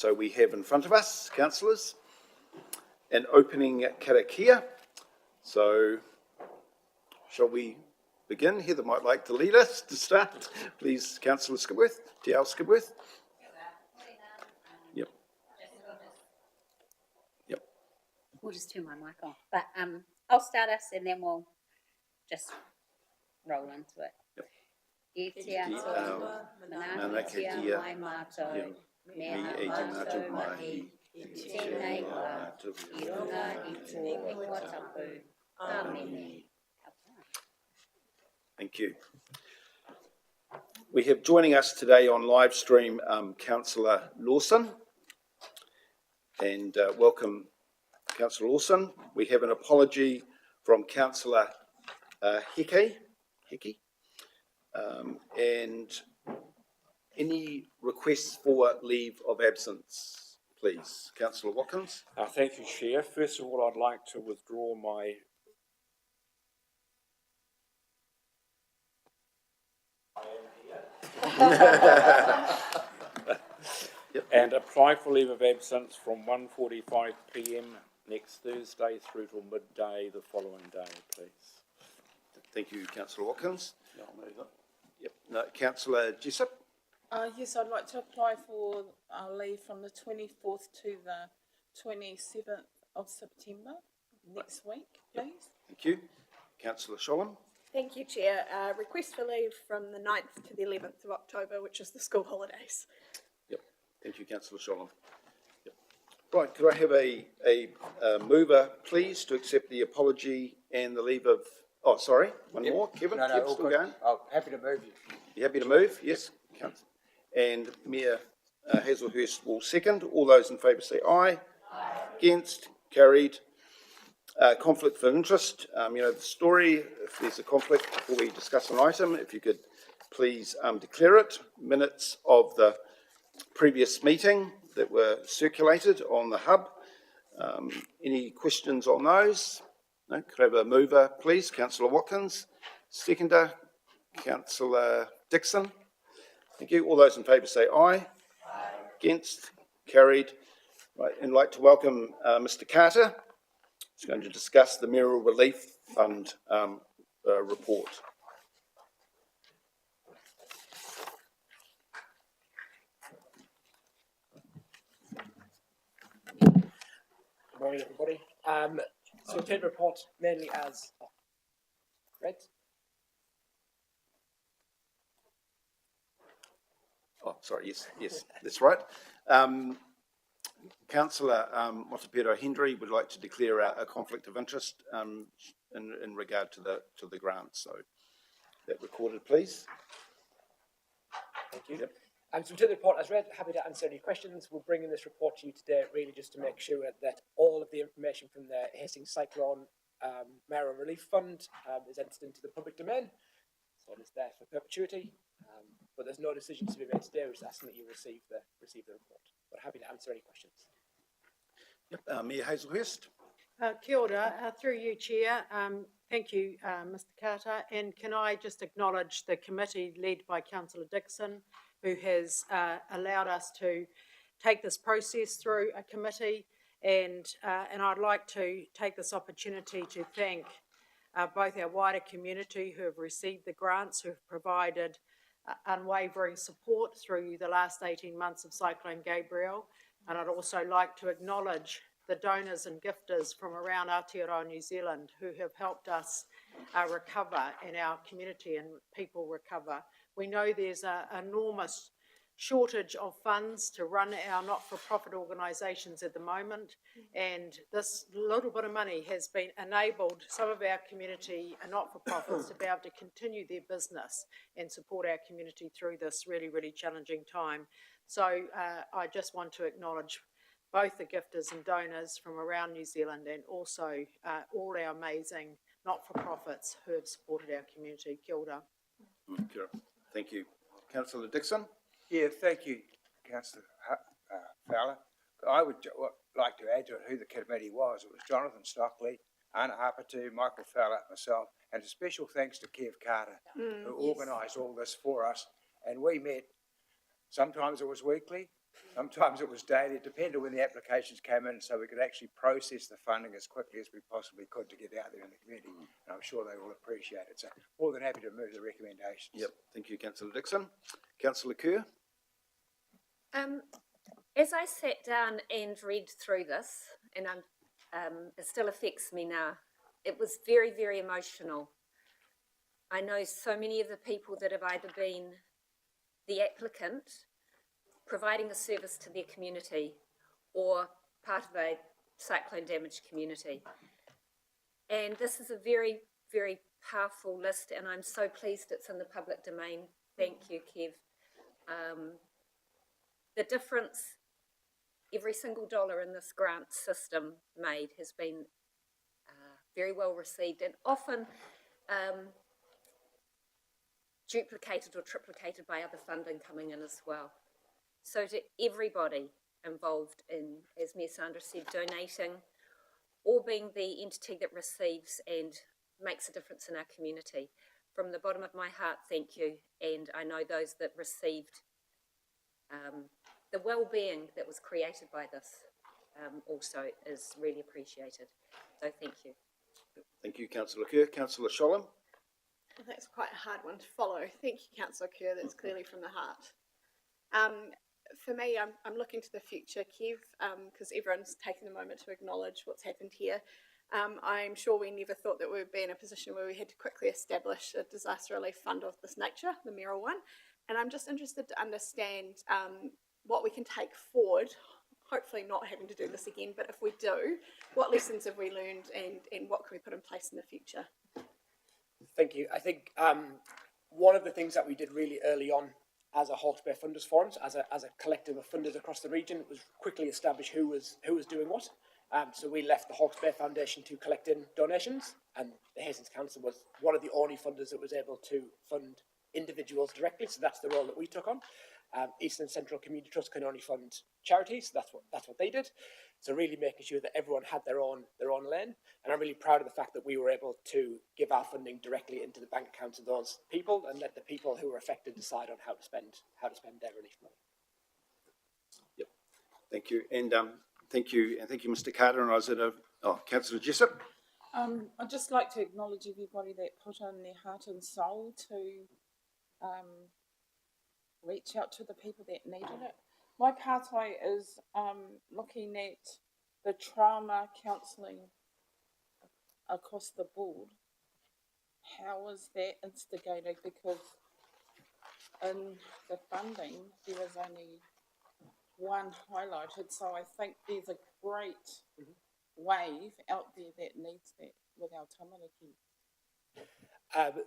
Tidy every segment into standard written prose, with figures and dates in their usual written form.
So we have in front of us, councillors, an opening karakia. So shall we begin? Heather might like to lead us to start. Please, Councillor Skipworth, T.L. Skipworth. Yep. Yep. We'll just turn my mic off. But I'll start us and then we'll just roll into it. Yep. E te ato, manaka tia mai mātou, mea mātou mahi, I tēnei wā, I runga I tō ingoa tapu, āmene. Thank you. We have joining us today on live stream Councillor Lawson. And welcome, Councillor Lawson. We have an apology from Councillor Hickey. And any requests for leave of absence, please. Councillor Watkins. Thank you, Chair. First of all, I'd like to withdraw my Yep. and apply for leave of absence from 1:45 p.m. next Thursday through till midday the following day, please. Thank you, Councillor Watkins. Yep. No, Councillor Jessup. Yes, I'd like to apply for leave from the 24th to the 27th of September next week, please. Thank you. Councillor Sholem. Thank you, Chair. Request for leave from the 9th to the 11th of October, which is the school holidays. Yep. Thank you, Councillor Sholem. Yep. Right, could I have a mover, please, to accept the apology and the leave of... Oh, sorry, one more. Kevin, No, still going? I'm happy to move you. You happy to move? Yes. And Mayor Hazelhurst will second. All those in favour say aye. Aye. Against? Carried. Conflict of interest. You know the story. If there's a conflict before we discuss an item, if you could please declare it. Minutes of the previous meeting that were circulated on the hub. Any questions on those? No? Could I have a mover, please? Councillor Watkins. Seconder, Councillor Dixon. Thank you. All those in favour say aye. Aye. Against? Carried. Right, and I'd like to welcome Mr. Carter. He's going to discuss the Mayoral Relief Fund report. Good morning, everybody. So we take the report mainly as read. Oh, sorry, yes, that's right. Councillor Motapero Hendry would like to declare a conflict of interest in regard to the grant. So that recorded, please. Thank you. Yep. So we take the report as read. Happy to answer any questions. We'll bring in this report to you today, really just to make sure that all of the information from the Hastings Cyclone Mayoral Relief Fund is entered into the public domain. So it's there for perpetuity. But there's no decision to be made today. We're just asking that you receive the report. But happy to answer any questions. Yep. Mayor Hazelhurst. Kia ora, through you, Chair. Thank you, Mr. Carter. And can I just acknowledge the committee led by Councillor Dixon, who has allowed us to take this process through a committee. And I'd like to take this opportunity to thank both our wider community who have received the grants, who have provided unwavering support through the last 18 months of Cyclone Gabrielle. And I'd also like to acknowledge the donors and gifters from around Aotearoa, New Zealand, who have helped us recover and our community and people recover. We know there's an enormous shortage of funds to run our not-for-profit organisations at the moment, and this little bit of money has been enabled some of our community and not-for-profits to be able to continue their business and support our community through this really, really challenging time. So I just want to acknowledge both the gifters and donors from around New Zealand and also all our amazing not-for-profits who have supported our community. Kia ora. Thank you. Councillor Dixon. Yeah, thank you, Councillor Fowler. I would like to add to it who the committee was. It was Jonathan Stockley, Anna Hapatu, Michael Fowler, myself, and a special thanks to Kev Carter, who organised all this for us. And we met, sometimes it was weekly, Sometimes it was daily. It depended when the applications came in, so we could actually process the funding as quickly as we possibly could to get out there in the community. And I'm sure they will appreciate it. So more than happy to move the recommendations. Yep, thank you, councillor Dixon. Councillor Kerr? As I sat down and read through this, and it still affects me now, it was very, very emotional. I know so many of the people that have either been the applicant, providing a service to their community, or part of a cyclone damaged community. And this is a very, very powerful list, and I'm so pleased it's in the public domain. Thank you, Kev. The difference every single dollar in this grant system made has been very well received, and often duplicated or triplicated by other funding coming in as well. So to everybody involved in, as Mayor Sandra said, donating or being the entity that receives and makes a difference in our community, from the bottom of my heart, thank you. And I know those that received the well-being that was created by this also is really appreciated. So thank you. Thank you, councillor Kerr. Councillor Sholem? Well, that's quite a hard one to follow. Thank you, Councillor Kerr. That's clearly from the heart. For me, I'm looking to the future, Kev, because everyone's taken a moment to acknowledge what's happened here. I'm sure we never thought that we would be in a position where we had to quickly establish a disaster relief fund of this nature, the mayoral one. And I'm just interested to understand what we can take forward, hopefully not having to do this again, but if we do, what lessons have we learned and what can we put in place in the future? Thank you. I think one of the things that we did really early on as a Hawke's Bay Funders Forum, as a collective of funders across the region, was quickly establish who was doing what. So we left the Hawke's Bay Foundation to collect in donations, and the Hastings Council was one of the only funders that was able to fund individuals directly. So that's the role that we took on. Eastern Central Community Trust can only fund charities. So that's what they did. So really making sure that everyone had their own lane. And I'm really proud of the fact that we were able to give our funding directly into the bank accounts of those people and let the people who were affected decide on how to spend their relief money. Yep. Thank you. And thank you, Mr. Carter. And I was at Councillor Jessup. I'd just like to acknowledge everybody that put in their heart and soul to reach out to the people that needed it. My pathway is looking at the trauma counselling across the board. How was that instigated? Because in the funding, there is only one highlighted, so I think there's a great wave out there that needs that with our tamariki.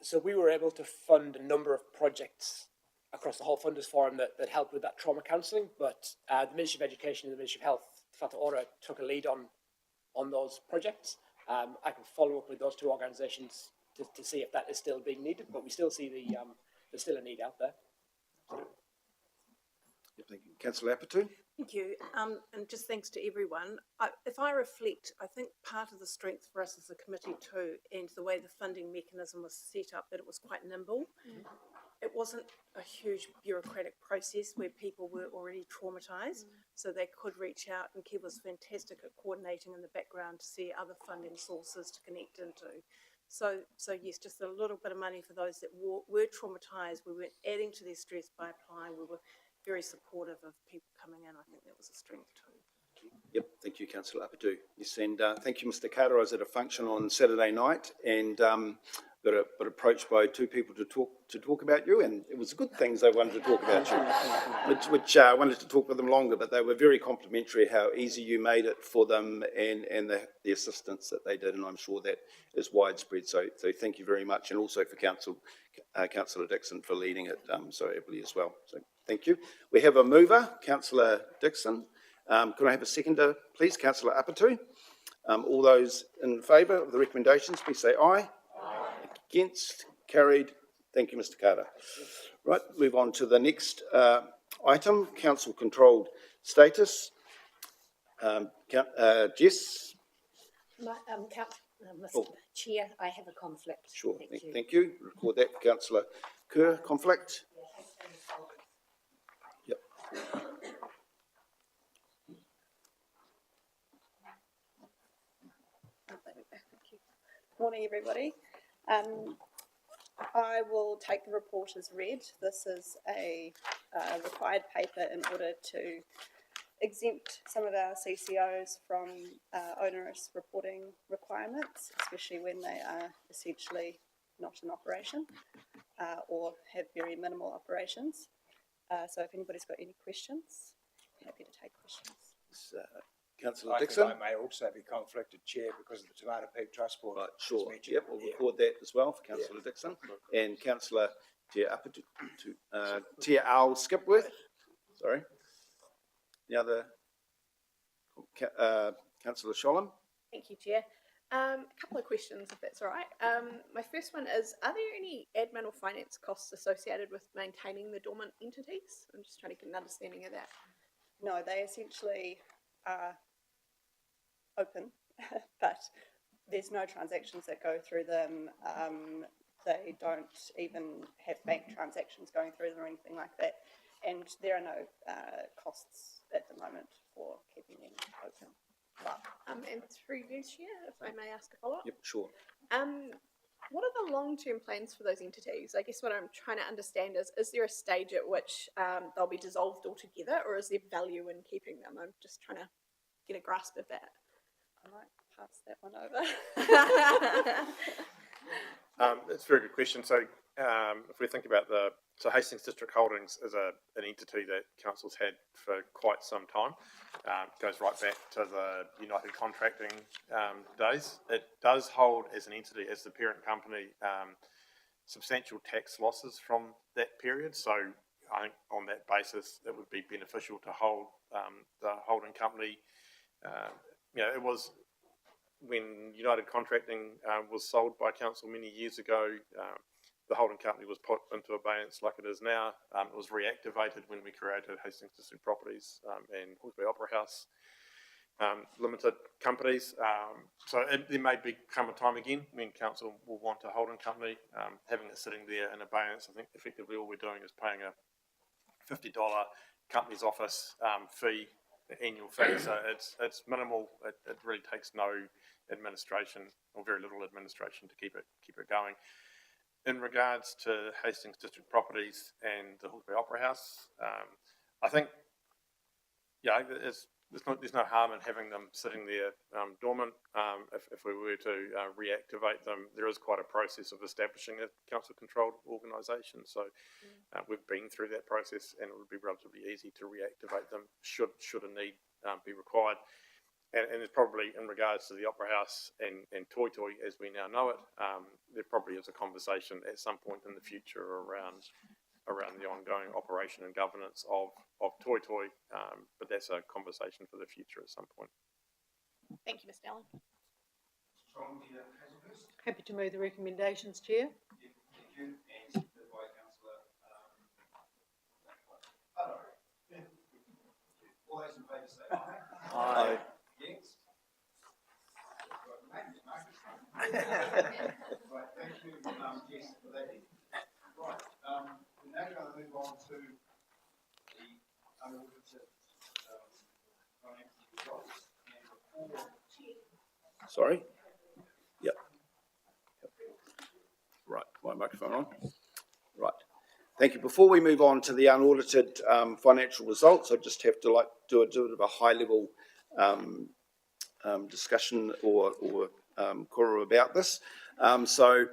So we were able to fund a number of projects across the whole Funders Forum that helped with that trauma counselling, but the Ministry of Education and the Ministry of Health, Whātua Ora, took a lead on those projects. I can follow up with those two organisations to see if that is still being needed, but we still see there's still a need out there. Thank you. Councillor Apatu? Thank you, and just thanks to everyone. If I reflect, I think part of the strength for us as a committee too, and the way the funding mechanism was set up, that it was quite nimble. It wasn't a huge bureaucratic process where people were already traumatised, so they could reach out, and Kev was fantastic at coordinating in the background to see other funding sources to connect into. So yes, just a little bit of money for those that were traumatised. We weren't adding to their stress by applying. We were very supportive of people coming in. I think that was a strength too. Yep, thank you, Councillor Apatu. Yes, and thank you, Mr. Carter. I was at a function on Saturday night and got approached by two people to talk about you, and it was good things they wanted to talk about you, which I wanted to talk with them longer, but they were very complimentary how easy you made it for them and the assistance that they did, and I'm sure that is widespread. So thank you very much, and also for Councillor Dixon for leading it so ably as well. So thank you. We have a mover, Councillor Dixon. Could I have a seconder, please? Councillor Apatu. All those in favour of the recommendations, please say aye. Aye. Against? Carried. Thank you, Mr. Carter. Right, move on to the next item, council controlled status. Jess? Mr. Chair, I have a conflict. Sure, thank you. Record that, Councillor Kerr, conflict. Yep. Morning, everybody. I will take the report as read. This is a required paper in order to exempt some of our CCOs from onerous reporting requirements, especially when they are essentially not in operation or have very minimal operations. So if anybody's got any questions, happy to take questions. Councillor I think Dixon? I may also be conflicted, Chair, because of the Tomato Peak Trust Board. Right, as sure. mentioned. Yep, we'll record that as well for Councillor Dixon. And Councillor Tia Owl Skipworth. Sorry. The other, Councillor Sholem. Thank you, Chair. A couple of questions, if that's all right. My first one is, are there any admin or finance costs associated with maintaining the dormant entities? I'm just trying to get an understanding of that. No, they essentially are open, but there's no transactions that go through them. They don't even have bank transactions going through them or anything like that. And there are no costs at the moment for keeping them open. And through you, Chair, if I may ask a follow-up. Yep, sure. What are the long-term plans for those entities? I guess what I'm trying to understand is there a stage at which they'll be dissolved altogether, or is there value in keeping them? I'm just trying to get a grasp of that. I might pass that one over. It's a very good question. So if we think about so Hastings District Holdings is an entity that council's had for quite some time. Goes right back to the United Contracting days. It does hold as an entity, as the parent company, substantial tax losses from that period. So I think on that basis, it would be beneficial to hold the holding company. It was when United Contracting was sold by council many years ago. The holding company was put into abeyance like it is now. It was reactivated when we created Hastings District Properties and Hawkesbury Opera House limited companies. So there may come a time again when council will want a holding company. Having it sitting there in abeyance, I think effectively all we're doing is paying a $50 company's office fee, annual fee. So it's minimal. It really takes no administration or very little administration to keep it going. In regards to Hastings District Properties and the Hawkesbury Opera House, I think, there's no harm in having them sitting there dormant. If we were to reactivate them, there is quite a process of establishing a council-controlled organisation. So we've been through that process, and it would be relatively easy to reactivate them should a need be required. And it's probably in regards to the Opera House and Toi Toi as we now know it, there probably is a conversation at some point in the future around the ongoing operation and governance of Toi Toi, but that's a conversation for the future at some point. Thank you, Mr. Allen. Happy to move the recommendations, Chair. Thank you. And seconded by Councillor. All those in favour say aye. Aye. Against? Right, thank you, Jess, for that. Right, we're now going to move on to the unaudited financial results and report. Sorry? Yep. Right, my microphone on. Right. Thank you. Before we move on to the unaudited financial results, I just have to do a bit of a high-level discussion or koro about this. So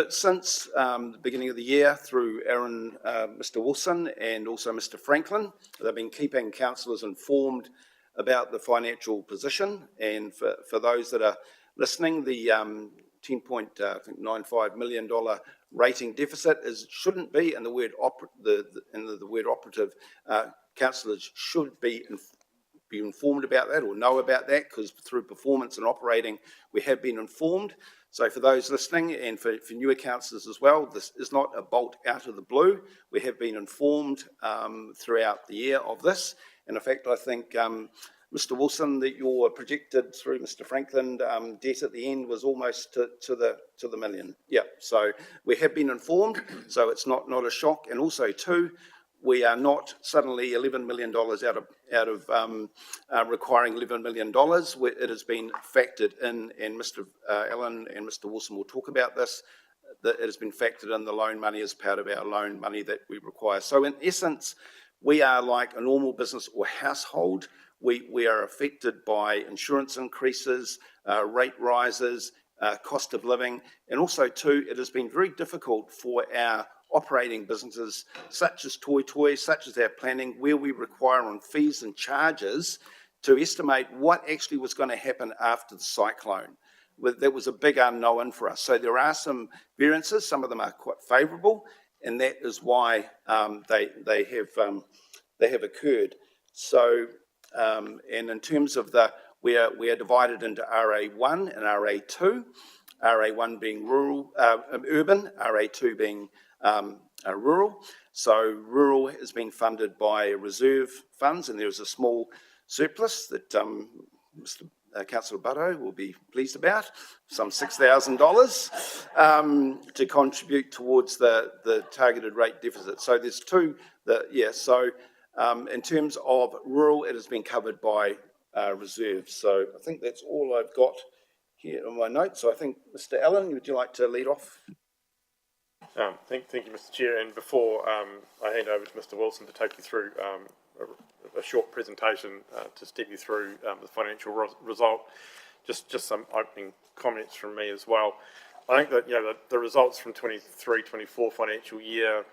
since the beginning of the year through Aaron, Mr. Wilson and also Mr. Franklin, they've been keeping councillors informed about the financial position. And for those that are listening, the $10.95 million rating deficit shouldn't be, and the word operative, councillors should be informed about that or know about that, because through performance and operating we have been informed. So for those listening and for newer councillors as well, this is not a bolt out of the blue. We have been informed throughout the year of this, and in fact I think Mr. Wilson, that your projected through Mr. Franklin debt at the end was almost to the million. Yeah, so we have been informed, so it's not a shock. And also too, we are not suddenly $11 million out of requiring $11 million. It has been factored in, and Mr. Allen and Mr. Wilson will talk about this, that it has been factored in the loan money as part of our loan money that we require. So in essence, we are like a normal business or household. We are affected by insurance increases, rate rises, cost of living, and also too, it has been very difficult for our operating businesses such as Toy, such as our planning, where we require on fees and charges to estimate what actually was going to happen after the cyclone. That was a big unknown for us. So there are some variances, some of them are quite favourable, and that is why they have occurred. So, and in terms of we are divided into RA1 and RA2, RA1 being rural, urban, RA2 being rural. So rural has been funded by reserve funds, and there's a small surplus that Mr. Councillor Butto will be pleased about, some $6,000 to contribute towards the targeted rate deficit. So there's two, so in terms of rural, it has been covered by reserves. So I think that's all I've got here on my notes. So I think, Mr. Allen, would you like to lead off? Thank you, Mr. Chair. And before I hand over to Mr. Wilson to take you through a short presentation to step you through the financial result, just some opening comments from me as well. I think that the results from 23-24 financial year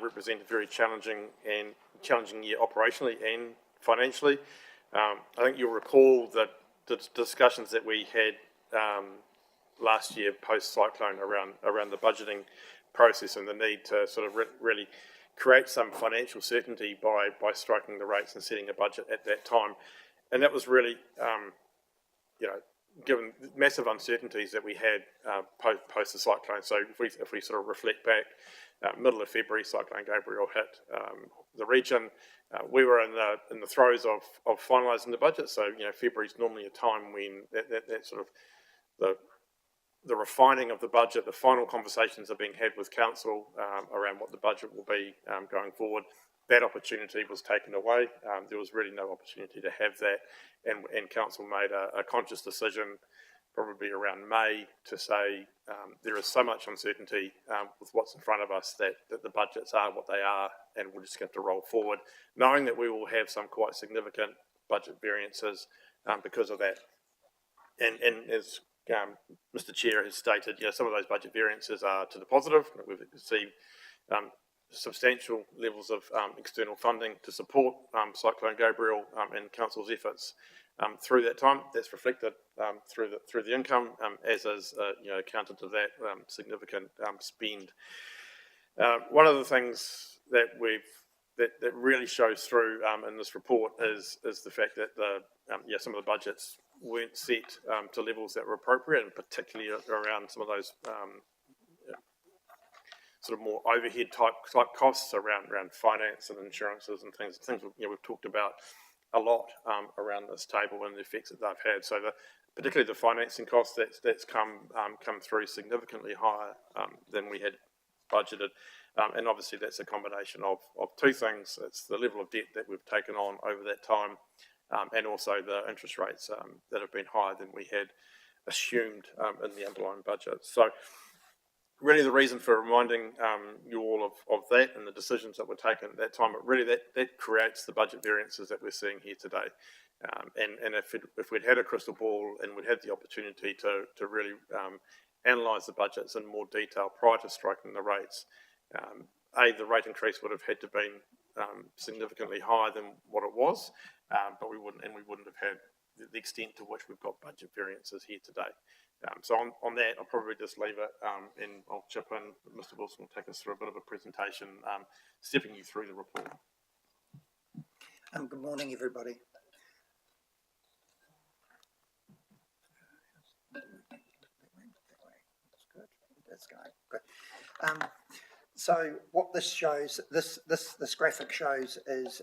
represent a very challenging year operationally and financially. I think you'll recall that the discussions that we had last year post-cyclone around the budgeting process and the need to sort of really create some financial certainty by striking the rates and setting a budget at that time. And that was really, given massive uncertainties that we had post the cyclone. So if we sort of reflect back, middle of February, Cyclone Gabrielle hit the region. We were in the throes of finalising the budget. So February is normally a time when that sort of the refining of the budget, the final conversations are being had with council around what the budget will be going forward. That opportunity was taken away. There was really no opportunity to have that, and council made a conscious decision probably around May to say there is so much uncertainty with what's in front of us that the budgets are what they are, and we're just going to roll forward, knowing that we will have some quite significant budget variances because of that. And as Mr. Chair has stated, some of those budget variances are to the positive. We've received substantial levels of external funding to support Cyclone Gabrielle and council's efforts through that time. That's reflected through the income, as is accounted to that significant spend. One of the things that that really shows through in this report is the fact that some of the budgets weren't set to levels that were appropriate, and particularly around some of those sort of more overhead type costs around finance and insurances and things we've talked about a lot around this table and the effects that they've had. So particularly the financing costs that's come through significantly higher than we had budgeted. And obviously that's a combination of two things. It's the level of debt that we've taken on over that time, and also the interest rates that have been higher than we had assumed in the underlying budget. So really the reason for reminding you all of that and the decisions that were taken at that time, but really that creates the budget variances that we're seeing here today. And if we'd had a crystal ball and we'd had the opportunity to really analyse the budgets in more detail prior to striking the rates, the rate increase would have had to been significantly higher than what it was, but we wouldn't have had the extent to which we've got budget variances here today. So on that, I'll probably just leave it, and I'll chip in. Mr. Wilson will take us through a bit of a presentation, stepping you through the report. Good morning, everybody. That's good. So what this shows, this graphic shows, is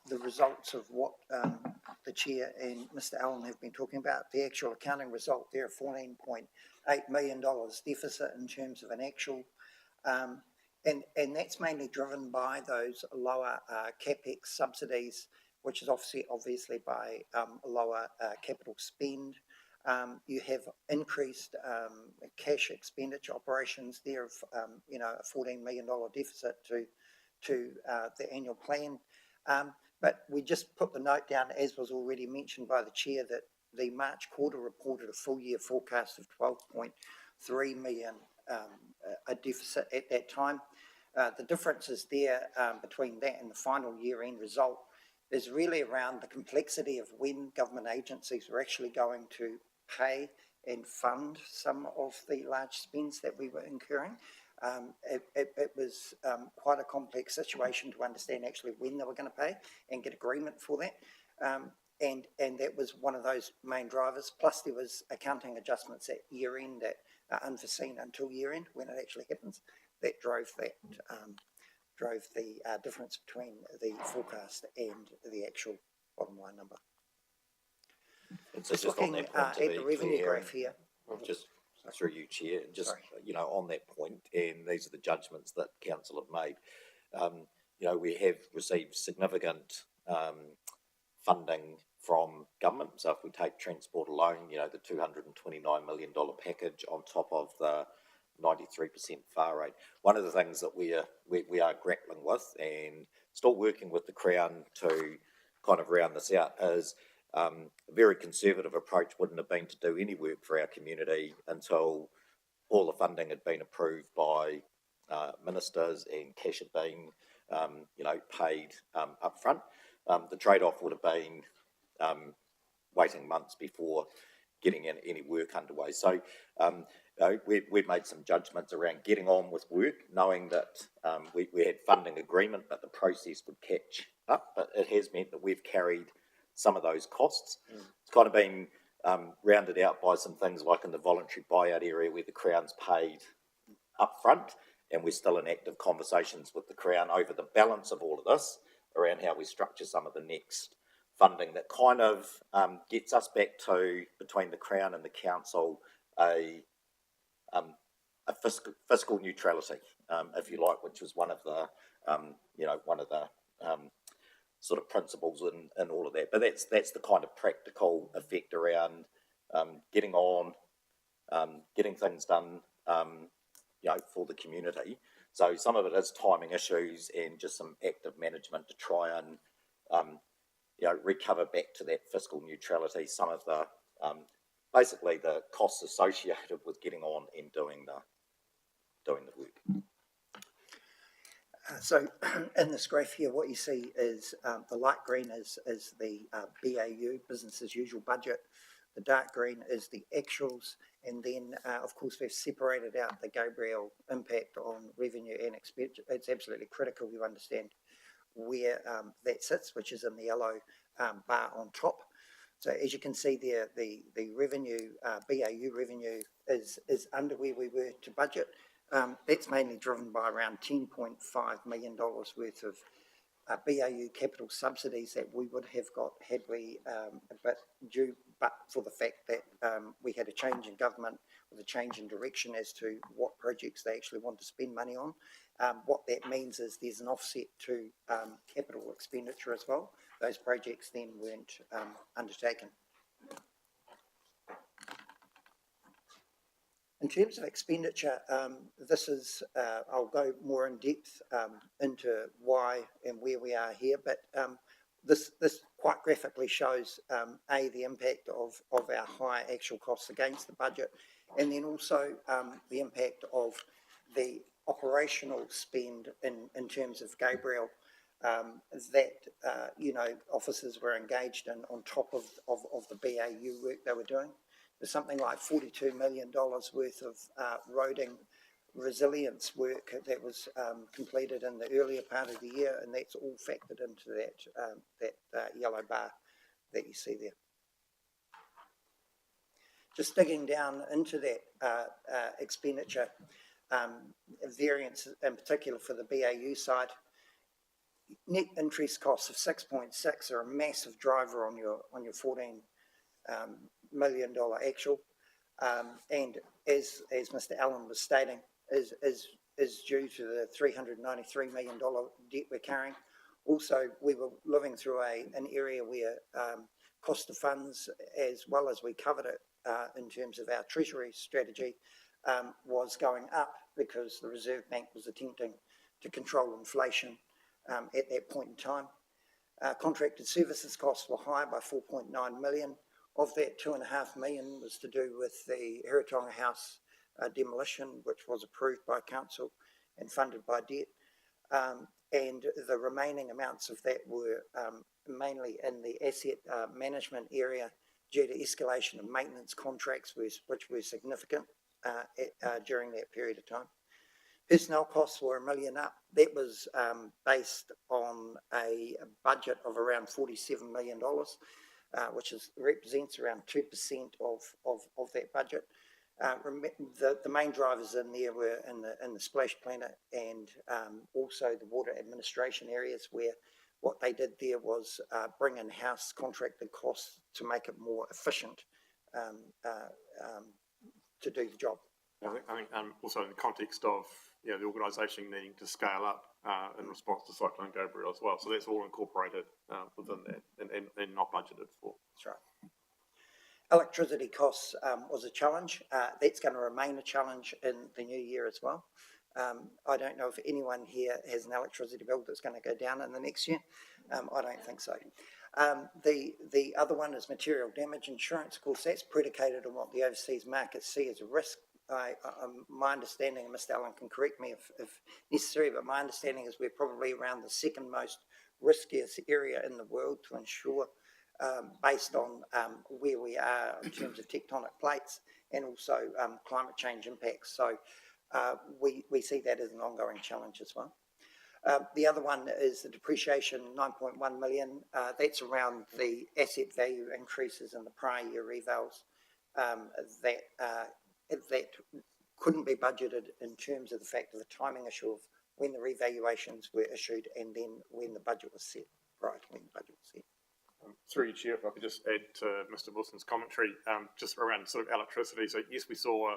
the results of what the Chair and Mr. Allen have been talking about. The actual accounting result there, $14.8 million deficit in terms of an actual, and that's mainly driven by those lower capex subsidies, which is obviously by lower capital spend. You have increased cash expenditure operations there of a $14 million deficit to the annual plan. But we just put the note down, as was already mentioned by the chair, that the March quarter reported a full year forecast of 12.3 million, a deficit at that time. The differences there between that and the final year end result is really around the complexity of when government agencies were actually going to pay and fund some of the large spends that we were incurring. It was quite a complex situation to understand actually when they were going to pay and get agreement for that. And that was one of those main drivers. Plus there was accounting adjustments at year end that are unforeseen until year end when it actually happens. That drove the difference between the forecast and the actual bottom line number. And so just on looking that point, at the revenue graph here. just through you, Chair, just, Sorry. on that point, and these are the judgments that council have made. We have received significant funding from government. So if we take transport alone, the $229 million package on top of the 93% far rate. One of the things that we are grappling with and still working with the Crown to kind of round this out is a very conservative approach wouldn't have been to do any work for our community until all the funding had been approved by ministers and cash had been, paid up front. The trade-off would have been waiting months before getting any work underway. So we've made some judgments around getting on with work, knowing that we had funding agreement, but the process would catch up. But it has meant that we've carried some of those costs. It's kind of been rounded out by some things like in the voluntary buyout area where the Crown's paid up front, and we're still in active conversations with the Crown over the balance of all of this around how we structure some of the next funding that kind of gets us back to, between the Crown and the Council, a fiscal neutrality, if you like, which was one of the sort of principles in all of that. But that's the kind of practical effect around getting on, getting things done, for the community. So some of it is timing issues and just some active management to try and recover back to that fiscal neutrality. Some of the basically the costs associated with getting on and doing the work. So in this graph here, what you see is the light green is the BAU, business as usual budget. The dark green is the actuals. And then, of course, we've separated out the Gabriel impact on revenue and expenditure. It's absolutely critical you understand where that sits, which is in the yellow bar on top. So as you can see there, the revenue, BAU revenue is under where we were to budget. That's mainly driven by around $10.5 million worth of BAU capital subsidies that we would have got had we, but for the fact that we had a change in government with a change in direction as to what projects they actually want to spend money on. What that means is there's an offset to capital expenditure as well. Those projects then weren't undertaken. In terms of expenditure, this is, I'll go more in depth into why and where we are here, but this quite graphically shows, the impact of our high actual costs against the budget, and then also the impact of the operational spend in terms of Gabriel, that officers were engaged in on top of the BAU work they were doing. There's something like $42 million worth of roading resilience work that was completed in the earlier part of the year, and that's all factored into that yellow bar that you see there. Just digging down into that expenditure variance, in particular for the BAU side, net interest costs of 6.6 are a massive driver on your $14 million actual, and as Mr. Allen was stating, is is due to the $393 million debt we're carrying. Also, we were living through an area where cost of funds, as well as we covered it in terms of our treasury strategy, was going up because the Reserve Bank was attempting to control inflation at that point in time. Contracted services costs were higher by 4.9 million. Of that, 2.5 million was to do with the Heritonga House demolition, which was approved by council and funded by debt. And the remaining amounts of that were mainly in the asset management area due to escalation of maintenance contracts, which were significant during that period of time. Personnel costs were $1 million up. That was based on a budget of around $47 million, which represents around 2% of that budget. The main drivers in there were in the splash planet and also the water administration areas, where what they did there was bring in-house contracted costs to make it more efficient to do the job. I think also in the context of the organisation needing to scale up in response to Cyclone Gabrielle as well. So that's all incorporated within that and not budgeted for. That's right. Electricity costs was a challenge. That's going to remain a challenge in the new year as well. I don't know if anyone here has an electricity bill that's going to go down in the next year. I don't think so. The other one is material damage insurance. Of course, that's predicated on what the overseas markets see as a risk. My understanding, and Mr. Allen can correct me if necessary, but my understanding is we're probably around the second most riskiest area in the world to insure, based on where we are in terms of tectonic plates and also climate change impacts. So we see that as an ongoing challenge as well. The other one is the depreciation, 9.1 million. That's around the asset value increases in the prior year revals that couldn't be budgeted in terms of the fact of the timing issue of when the revaluations were issued and then when the budget was set, prior to when the budget was set. Through you, Chair, if I could just add to Mr. Wilson's commentary, just around sort of electricity. So yes, we saw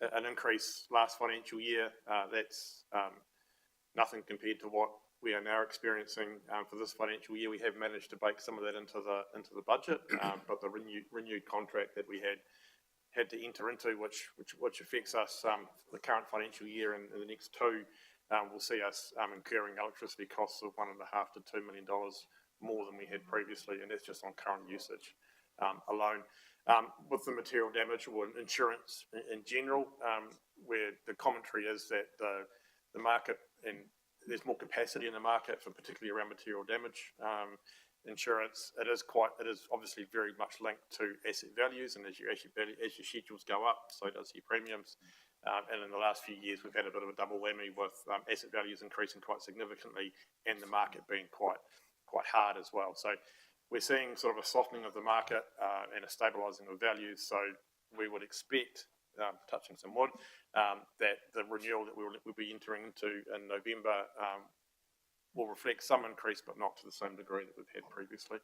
an increase last financial year. That's nothing compared to what we are now experiencing for this financial year. We have managed to bake some of that into the budget, but the renewed contract that we had to enter into, which affects us the current financial year and the next two, will see us incurring electricity costs of $1.5 to $2 million more than we had previously, and that's just on current usage alone. With the material damage or insurance in general, where the commentary is that the market, and there's more capacity in the market for particularly around material damage insurance. It is obviously very much linked to asset values, and as your schedules go up, so does your premiums. And in the last few years, we've had a bit of a double whammy with asset values increasing quite significantly and the market being quite hard as well. So we're seeing sort of a softening of the market and a stabilising of values. So we would expect, touching some wood, that the renewal that we'll be entering into in November will reflect some increase, but not to the same degree that we've had previously.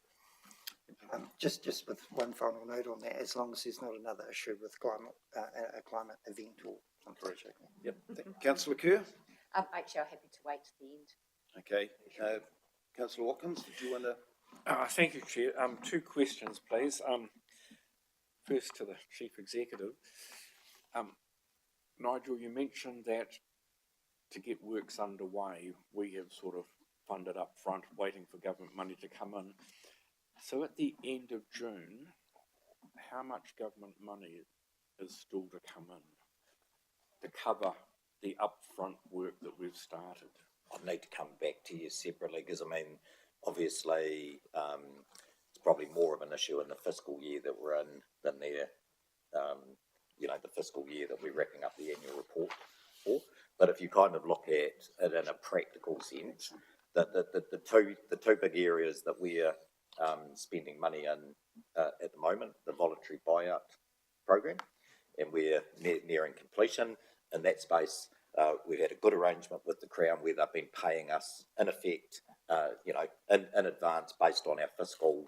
Just with one final note on that, as long as there's not another issue with a climate event or something. Yep. Councillor Kerr? Actually, I'm happy to wait to the end. Okay. Councillor Watkins, did you want to? Thank you, Chair. Two questions, please. First to the Chief Executive. Nigel, you mentioned that to get works underway, we have sort of funded up front, waiting for government money to come in. So at the end of June, how much government money is still to come in to cover the upfront work that we've started? I'd need to come back to you separately, because obviously, it's probably more of an issue in the fiscal year that we're in than the fiscal year that we're wrapping up the annual report for. But if you kind of look at it in a practical sense, the two big areas that we're spending money in at the moment, the voluntary buyout program, and we're nearing completion in that space. We've had a good arrangement with the Crown where they've been paying us in effect, in advance based on our fiscal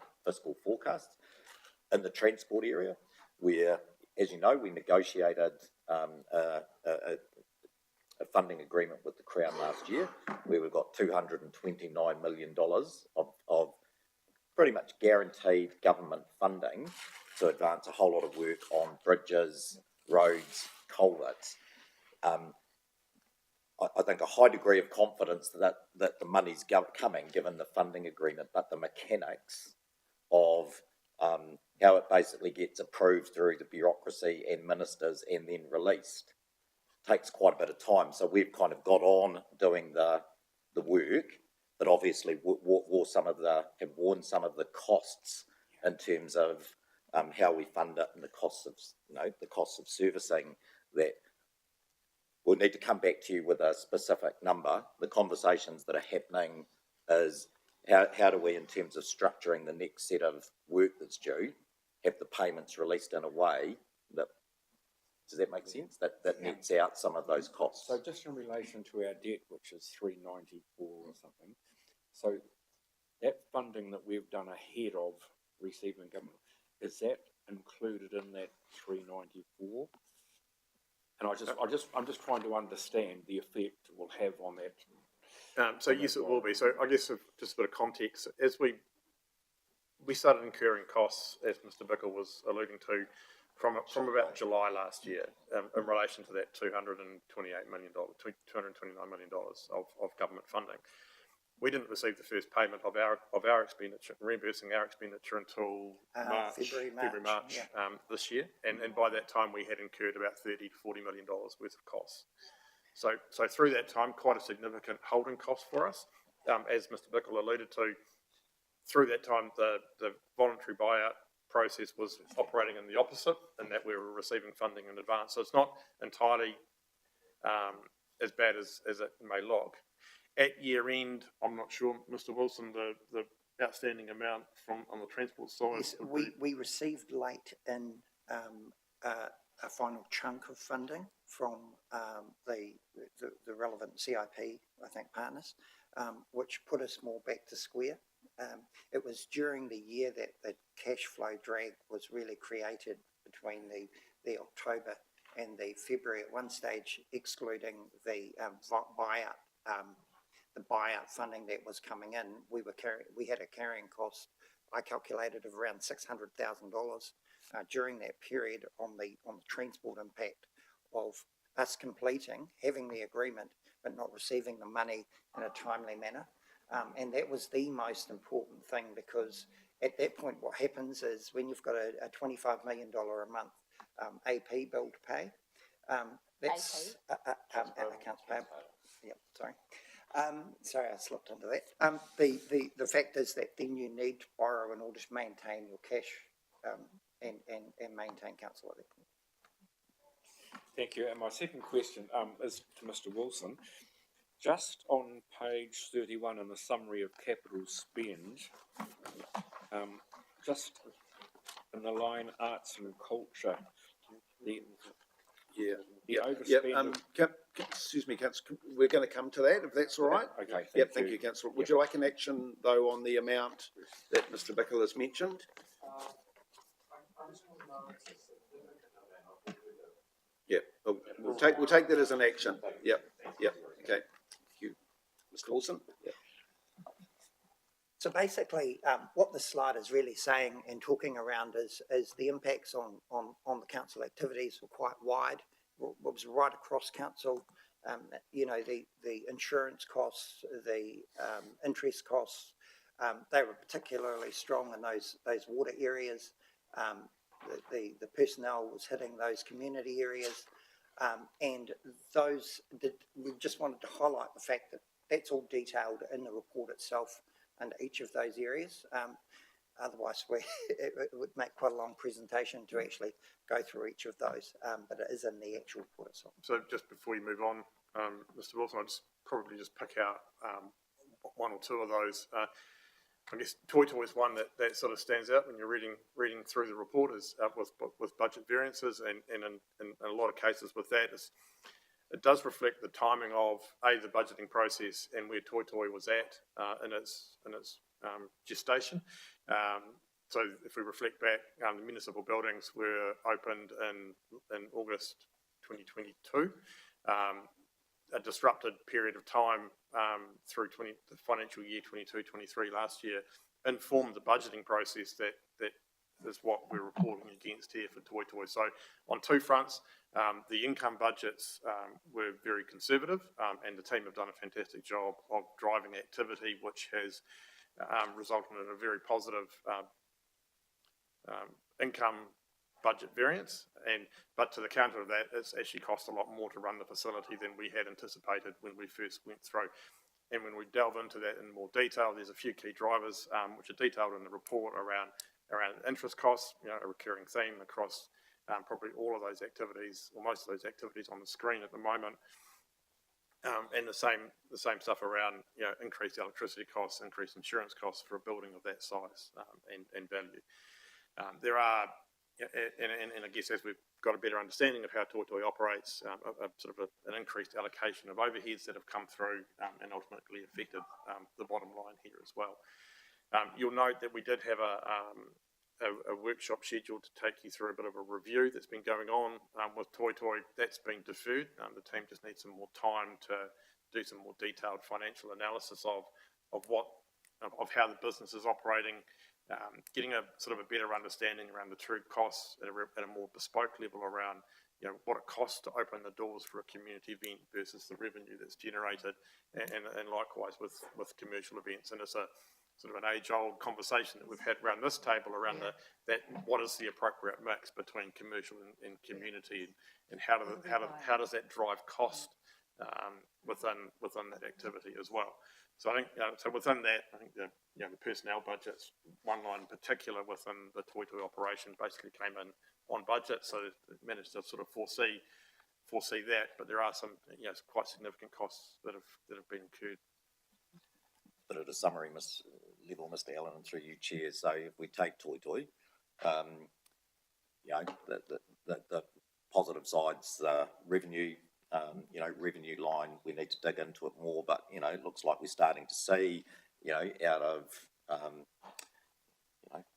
forecasts. In the transport area, where, as you know, we negotiated a funding agreement with the Crown last year, where we've got $229 million of pretty much guaranteed government funding to advance a whole lot of work on bridges, roads, culverts. I think a high degree of confidence that the money's coming, given the funding agreement, but the mechanics of how it basically gets approved through the bureaucracy and ministers and then released takes quite a bit of time. So we've kind of got on doing the work, but obviously have worn some of the costs in terms of how we fund it and the costs of servicing that. We'll need to come back to you with a specific number. The conversations that are happening is how do we, in terms of structuring the next set of work that's due, have the payments released in a way that, does that make sense? That nets out some of those costs. So just in relation to our debt, which is 394 or something, so that funding that we've done ahead of receiving government, is that included in that 394? And I'm just trying to understand the effect it will have on that. So yes, it will be. So I guess just a bit of context, as we started incurring costs, as Mr. Bickle was alluding to, from about July last year, in relation to that $229 million of government funding. We didn't receive the first payment of our expenditure, reimbursing our expenditure, until February, March this year, and by that time we had incurred about $30 to $40 million worth of costs. So through that time, quite a significant holding cost for us. As Mr. Bickle alluded to, through that time the voluntary buyout process was operating in the opposite, in that we were receiving funding in advance. So it's not entirely as bad as it may look. At year end, I'm not sure, Mr. Wilson, the outstanding amount on the transport side. Yes, we received late in a final chunk of funding from the relevant CIP, I think, partners, which put us more back to square. It was during the year that the cash flow drag was really created between the October and the February at one stage, excluding the buyout funding that was coming in. We had a carrying cost, I calculated, of around $600,000 during that period on the transport impact of us having the agreement, but not receiving the money in a timely manner. And that was the most important thing, because at that point what happens is, when you've got a $25 million a month AP bill to pay, that's accounts payable. Yep, sorry. Sorry, I slipped into that. The fact is that then you need to borrow in order to maintain your cash and maintain council at that point. Thank you. And my second question is to Mr. Wilson. Just on page 31 in the summary of capital spend, just in the line arts and culture, the overspend. Excuse me, Councillor, we're going to come to that, if that's all right. Okay. Thank you, Councillor. Would you like an action, though, on the amount that Mr. Bickle has mentioned? Yeah, we'll take that as an action. Yep. Okay. Thank you. Mr. Wilson? Yep. So basically, what this slide is really saying and talking around is the impacts on the council activities were quite wide. It was right across council. The insurance costs, the interest costs, they were particularly strong in those water areas. The personnel was hitting those community areas, and we just wanted to highlight the fact that that's all detailed in the report itself under each of those areas. Otherwise, it would make quite a long presentation to actually go through each of those, but it is in the actual report itself. So just before you move on, Mr. Wilson, I'd probably just pick out one or two of those. I guess Toy Toy is one that sort of stands out when you're reading through the report, is with budget variances, and in a lot of cases with that, it does reflect the timing of the budgeting process and where Toy Toy was at in its gestation. So if we reflect back, the municipal buildings were opened in August 2022. a disrupted period of time through the financial year 22-23 last year informed the budgeting process that is what we're reporting against here for Toi Toi. So on two fronts, the income budgets were very conservative, and the team have done a fantastic job of driving activity, which has resulted in a very positive income budget variance. But to the counter of that, it's actually cost a lot more to run the facility than we had anticipated when we first went through. And when we delve into that in more detail, there's a few key drivers which are detailed in the report around interest costs, a recurring theme across probably all of those activities, or most of those activities on the screen at the moment. And the same stuff around increased electricity costs, increased insurance costs for a building of that size and value. There are, and I guess as we've got a better understanding of how Toi Toi operates, an increased allocation of overheads that have come through and ultimately affected the bottom line here as well. You'll note that we did have a workshop scheduled to take you through a bit of a review that's been going on with Toi Toi. That's been deferred. The team just needs some more time to do some more detailed financial analysis of how the business is operating, getting a sort of a better understanding around the true costs at a more bespoke level around what it costs to open the doors for a community event versus the revenue that's generated, and likewise with commercial events. And it's a sort of an age-old conversation that we've had around this table around that what is the appropriate mix between commercial and community, and how does that drive cost within that activity as well. So I think so within that, I think the personnel budgets, one line in particular within the Toi Toi operation basically came in on budget, so it managed to sort of foresee that, but there are some quite significant costs that have been incurred. Bit of a summary, Mr. Allen, and through you, Chair. So if we take Toi Toi, the positive sides, revenue, revenue line, we need to dig into it more, but it looks like we're starting to see, out of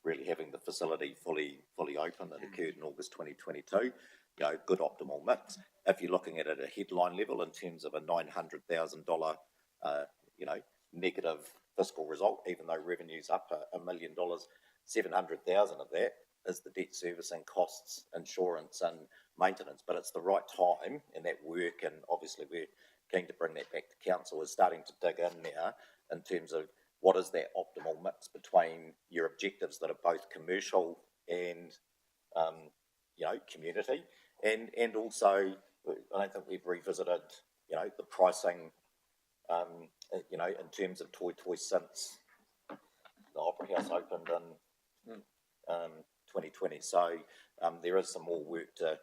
really having the facility fully open that occurred in August 2022, good optimal mix. If you're looking at it at a headline level in terms of a $900,000, negative fiscal result, even though revenue's up $1 million, 700,000 of that is the debt servicing costs, insurance and maintenance. But it's the right time in that work, and obviously we're keen to bring that back to council, is starting to dig in now in terms of what is that optimal mix between your objectives that are both commercial and community, and also I don't think we've revisited the pricing in terms of Toi Toi since the Opera House opened in 2020. So there is some more work to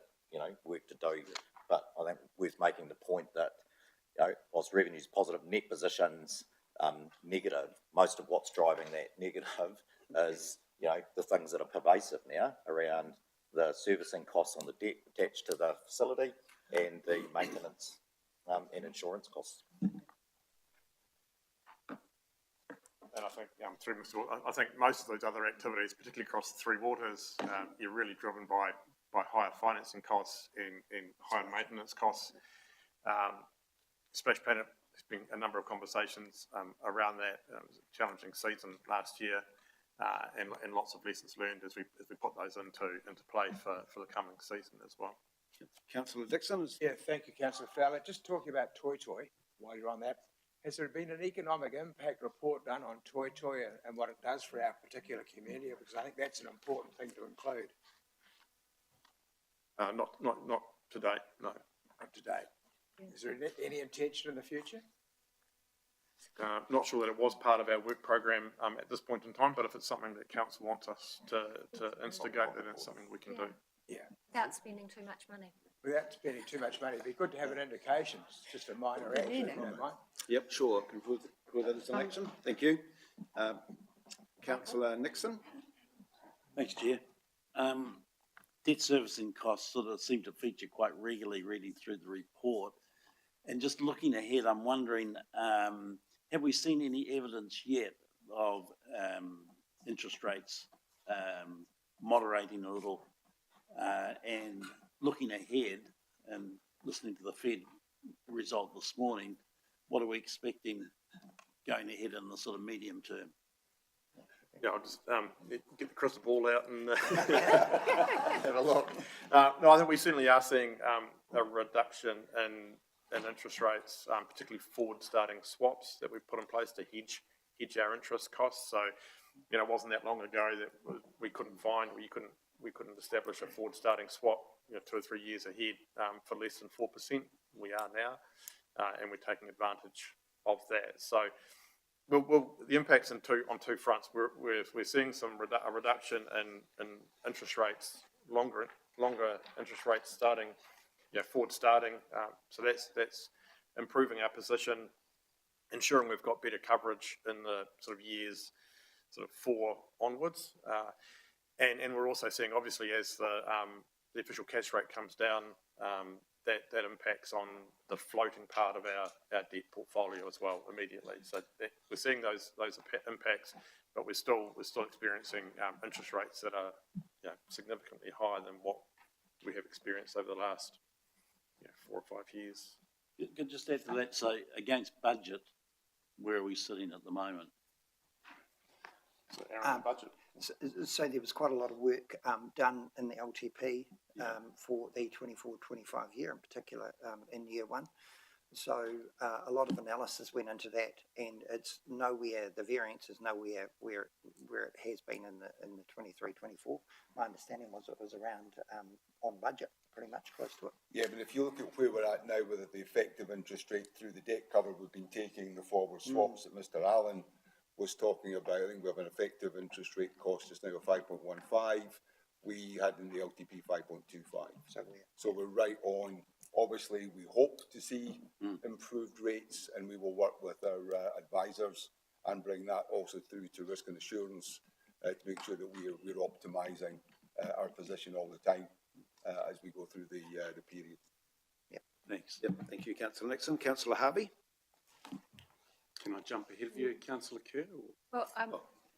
do, but I think worth making the point that whilst revenue's positive, net positions negative, most of what's driving that negative is the things that are pervasive now around the servicing costs on the debt attached to the facility and the maintenance and insurance costs. And I think through Mr. Wall, I think most of those other activities, particularly across the Three Waters, you're really driven by higher financing costs and higher maintenance costs. Splash Planet, there's been a number of conversations around that. It was a challenging season last year, and lots of lessons learned as we put those into play for the coming season as well. Councillor Dixon. Yeah, thank you, Councillor Fowler. Just talking about Toi Toi, while you're on that, has there been an economic impact report done on Toi Toi and what it does for our particular community? Because I think that's an important thing to include. Not today, no. Not today. Is there any intention in the future? Not sure that it was part of our work program at this point in time, but if it's something that council wants us to instigate, then it's something we can do. Yeah. Without spending too much money. Without spending too much money, it'd be good to have an indication. It's just a minor action, if you don't mind. Yep, sure. Can put that as an action. Thank you. Councillor Nixon. Thanks, Chair. Debt servicing costs sort of seem to feature quite regularly reading through the report. And just looking ahead, I'm wondering, have we seen any evidence yet of interest rates moderating a little? And looking ahead and listening to the Fed result this morning, what are we expecting going ahead in the sort of medium term? Yeah, I'll just get the crystal ball out and have a look. No, I think we certainly are seeing a reduction in interest rates, particularly forward-starting swaps that we've put in place to hedge our interest costs. So, you know, it wasn't that long ago that we couldn't establish a forward-starting swap, you know, 2 or 3 years ahead for less than 4%. We are now, and we're taking advantage of that. So, the impacts on two fronts. We're seeing a reduction in interest rates, longer interest rates starting, you know, forward starting. So that's improving our position, ensuring we've got better coverage in the sort of years, sort of 4 onwards. And we're also seeing, obviously, as the official cash rate comes down, that impacts on the floating part of our debt portfolio as well immediately. So we're seeing those impacts, but we're still experiencing interest rates that are, you know, significantly higher than what we have experienced over the last, you know, 4 or 5 years. Could just add to that, so against budget, where are we sitting at the moment? So our budget. So there was quite a lot of work done in the LTP for the 24-25 year in particular in year 1. So a lot of analysis went into that, and it's nowhere, the variance is nowhere where it has been in the 23-24. My understanding was it was around on budget, pretty much close to it. Yeah, but if you look at where we're at now with the effective interest rate through the debt cover we've been taking, the forward swaps that Mr. Allen was talking about, I think we have an effective interest rate cost just now of 5.15. We had in the LTP 5.25. So we're right on. Obviously, we hope to see improved rates, and we will work with our advisors and bring that also through to risk and assurance to make sure that we're optimising our position all the time as we go through the period. Yep. Thanks. Yep. Thank you, Councillor Nixon. Councillor Harvey. Can I jump ahead of you, Councillor Kerr? Well,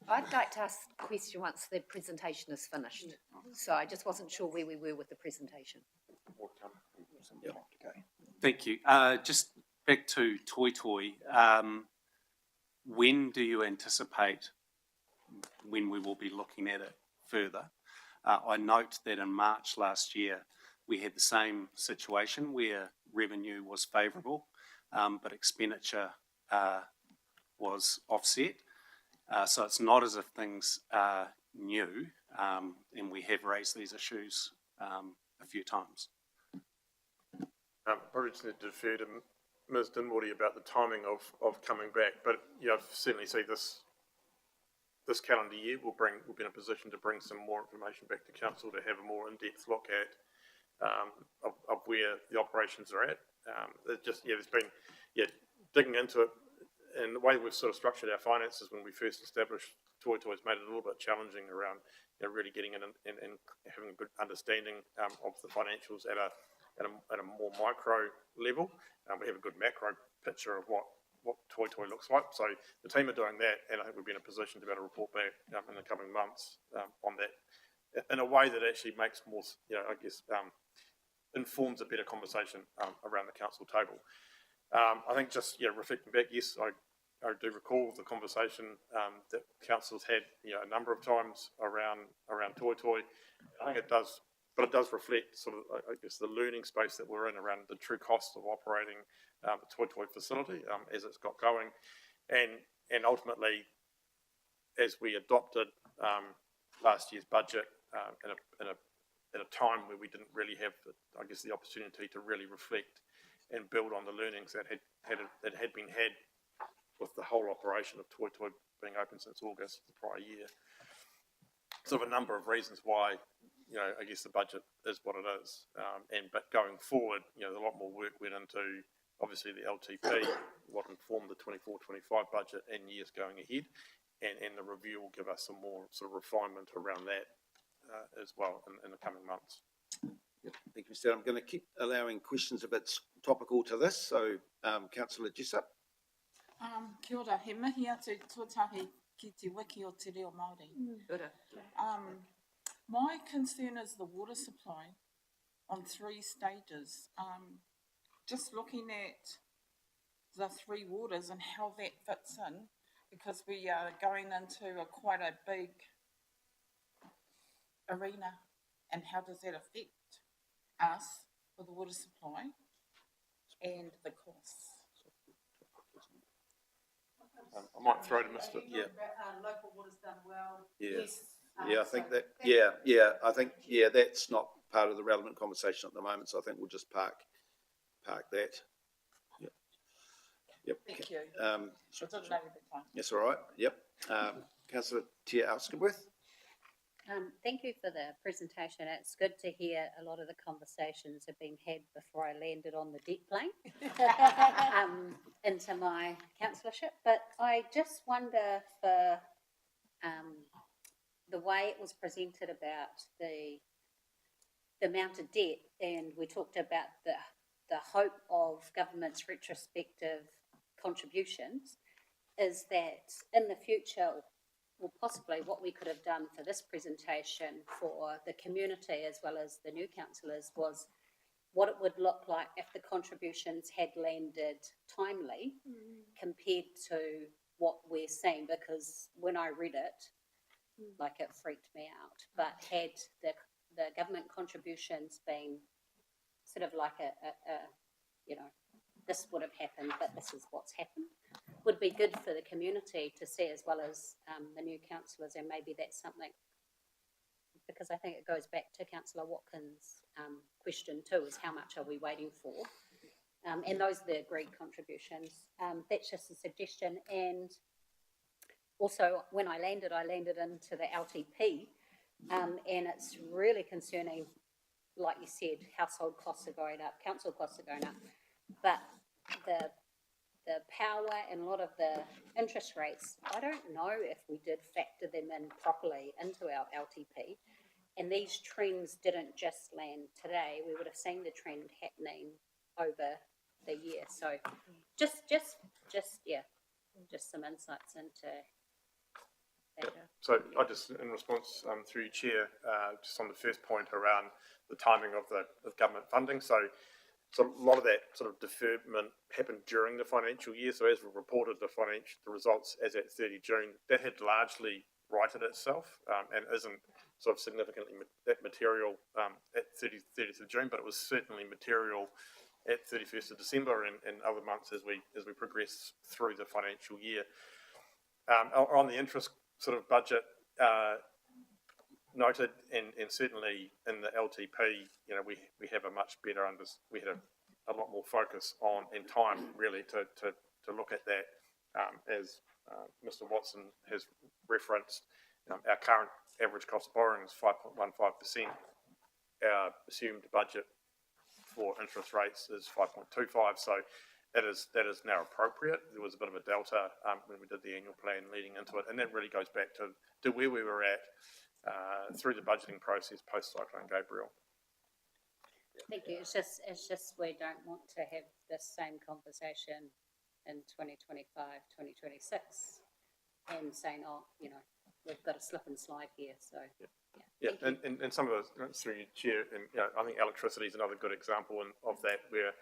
I'd like to ask a question once the presentation is finished. So I just wasn't sure where we were with the presentation. Thank you. Just back to Toi Toi. When do you anticipate when we will be looking at it further? I note that in March last year, we had the same situation where revenue was favourable, but expenditure was offset. So it's not as if things are new, and we have raised these issues a few times. Probably just need to defer to Ms. Dinwoodie about the timing of coming back, but you know, certainly see this calendar year we'll be in a position to bring some more information back to council to have a more in-depth look at of where the operations are at. There's been digging into it, and the way we've sort of structured our finances when we first established Toi Toi has made it a little bit challenging around, you know, really getting in and having a good understanding of the financials at a more micro level. We have a good macro picture of what Toi Toi looks like. So the team are doing that, and I think we'll be in a position to be able to report back in the coming months on that in a way that actually makes more, you know, I guess, informs a better conversation around the council table. I think just, you know, reflecting back, yes, I do recall the conversation that council's had, you know, a number of times around Toi Toi. I think it does. But it does reflect sort of, I guess, the learning space that we're in around the true cost of operating the Toi Toi facility as it's got going, and ultimately, as we adopted last year's budget in a time where we didn't really have, the opportunity to really reflect and build on the learnings that had been had with the whole operation of Toi Toi being open since August of the prior year. So a number of reasons why, you know, I guess the budget is what it is. But going forward, you know, a lot more work went into, obviously, the LTP, what informed the 24-25 budget and years going ahead. And the review will give us some more sort of refinement around that as well in the coming months. Yep. Thank you, Mr. I'm going to keep allowing questions if it's topical to this. So, Councillor Jessup. Kia ora, he mihi atu tuatahi ki te wiki o te reo Māori. My concern is the water supply on 3 stages. just looking at the Three Waters and how that fits in, because we are going into quite a big arena, and how does that affect us for the water supply and the costs? I might throw to Mr. Local water's done well. Yeah. Yes. Yeah, I think that, I think, that's not part of the relevant conversation at the moment, so I think we'll just park that. Yep. Yep. Thank you. Um, I didn't know the time. That's all right, yep. Councillor Tia Alskibworth? Thank you for the presentation. It's good to hear a lot of the conversations have been had before I landed on the debt plane into my councillorship. But I just wonder for the way it was presented about the amount of debt, and we talked about the hope of government's retrospective contributions, is that in the future, or possibly what we could have done for this presentation for the community as well as the new councillors was what it would look like if the contributions had landed timely compared to what we're seeing, because when I read it, like, it freaked me out. But had the government contributions been sort of like a this would have happened, but this is what's happened, would be good for the community to see, as well as the new councillors, and maybe that's something, because I think it goes back to Councillor Watkins' question too, is how much are we waiting for? And those are the agreed contributions. That's just a suggestion. And also, when I landed into the LTP, and it's really concerning, like you said, household costs are going up, council costs are going up, but the power and a lot of the interest rates, I don't know if we did factor them in properly into our LTP. And these trends didn't just land today. We would have seen the trend happening over the year. So just some insights into that. So I just, in response through you, Chair, just on the first point around the timing of government funding. So a lot of that sort of deferment happened during the financial year. So as we reported the results as at 30 June, that had largely righted itself and isn't sort of significantly that material at 30th of June, but it was certainly material at 31st of December and other months as we progress through the financial year. On the interest sort of budget, noted, and certainly in the LTP, we have a much better we had a lot more focus on in time really to look at that. As Mr. Watson has referenced, our current average cost of borrowing is 5.15%. Our assumed budget for interest rates is 5.25%. So that is now appropriate. There was a bit of a delta when we did the annual plan leading into it, and that really goes back to where we were at through the budgeting process post Cyclone Gabriel. Thank you. It's just we don't want to have this same conversation in 2025, 2026, and saying, we've got a slip and slide here. So yeah. And some of those through your Chair, and I think electricity is another good example of that, where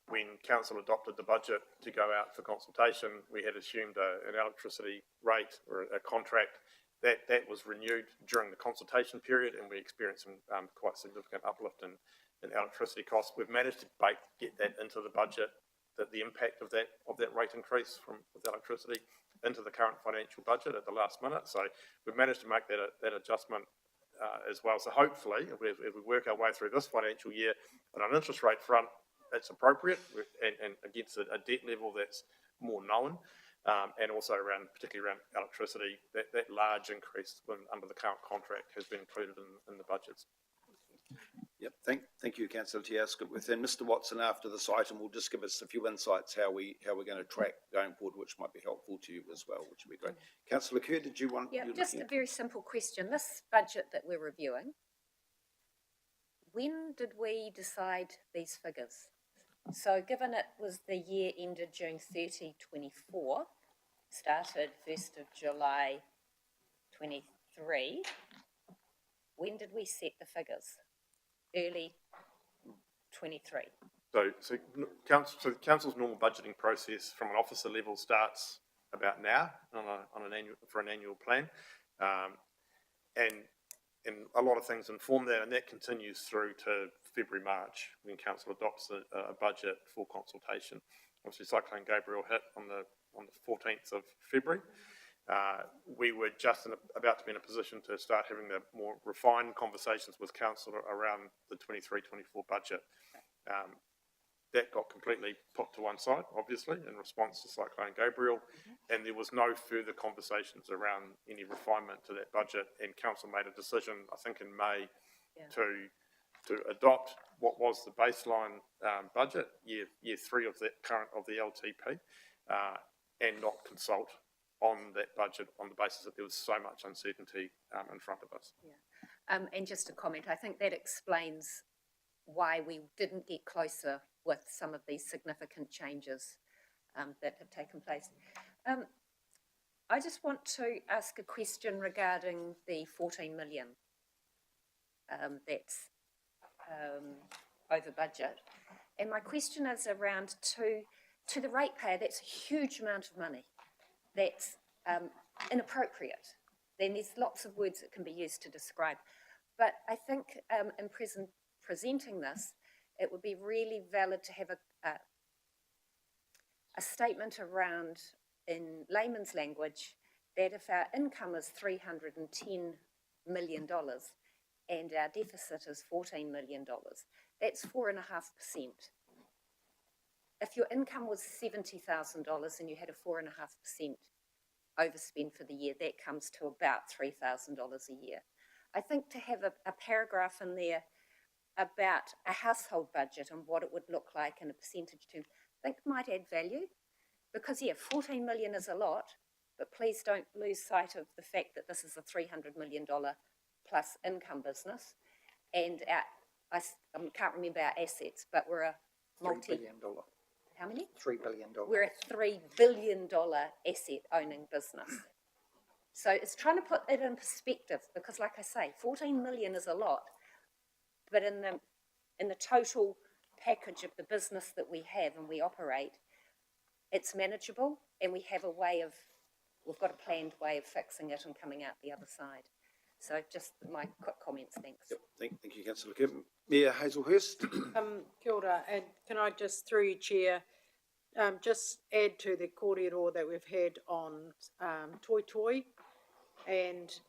when council adopted the budget to go out for consultation, we had assumed an electricity rate or a contract that was renewed during the consultation period, and we experienced some quite significant uplift in electricity costs. We've managed to get that into the budget, that the impact of that rate increase with electricity into the current financial budget at the last minute. So we've managed to make that adjustment as well. So hopefully, if we work our way through this financial year on an interest rate front, it's appropriate and against a debt level that's more known. And also particularly around electricity, that large increase under the current contract has been included in the budgets. Yep, thank you, Councillor Tia Alskibworth. And Mr. Watson, after this item, will just give us a few insights how we're going to track going forward, which might be helpful to you as well, which would be great. Councillor Kerr, did you want? Yeah, just a very simple question. This budget that we're reviewing, when did we decide these figures? So given it was the year ended June 30, 24, started 1st of July 23, when did we set the figures? Early 23. So the council's normal budgeting process from an officer level starts about now on an annual plan. And a lot of things inform that, and that continues through to February, March, when council adopts a budget for consultation. Obviously, Cyclone Gabriel hit on the 14th of February. We were just about to be in a position to start having the more refined conversations with council around the 23-24 budget. That got completely put to one side, obviously, in response to Cyclone Gabriel, and there was no further conversations around any refinement to that budget, and council made a decision, I think in May, to adopt what was the baseline budget, year 3 of the LTP, and not consult on that budget on the basis that there was so much uncertainty in front of us. Yeah. And just a comment, I think that explains why we didn't get closer with some of these significant changes that have taken place. I just want to ask a question regarding the 14 million that's over budget. And my question is around to the ratepayer, that's a huge amount of money. That's inappropriate. Then there's lots of words that can be used to describe. But I think in presenting this, it would be really valid to have a statement around, in layman's language, that if our income is $310 million and our deficit is $14 million, that's 4.5%. If your income was $70,000 and you had a 4.5% overspend for the year, that comes to about $3,000 a year. I think to have a paragraph in there about a household budget and what it would look like in a percentage term, I think might add value. Because, yeah, 14 million is a lot, but please don't lose sight of the fact that this is a $300 million plus income business. And I can't remember our assets, but we're a $3 billion. How many? $3 billion. We're a $3 billion asset owning business. So it's trying to put it in perspective because, like I say, 14 million is a lot, but in the total package of the business that we have and we operate, it's manageable, and we've got a planned way of fixing it and coming out the other side. So just my quick comments, thanks. Yep. Thank you, Councillor Kerr. Mayor Hazelhurst. Kia ora, and can I just, through you, Chair, just add to the kōrero that we've had on Toi Toi, and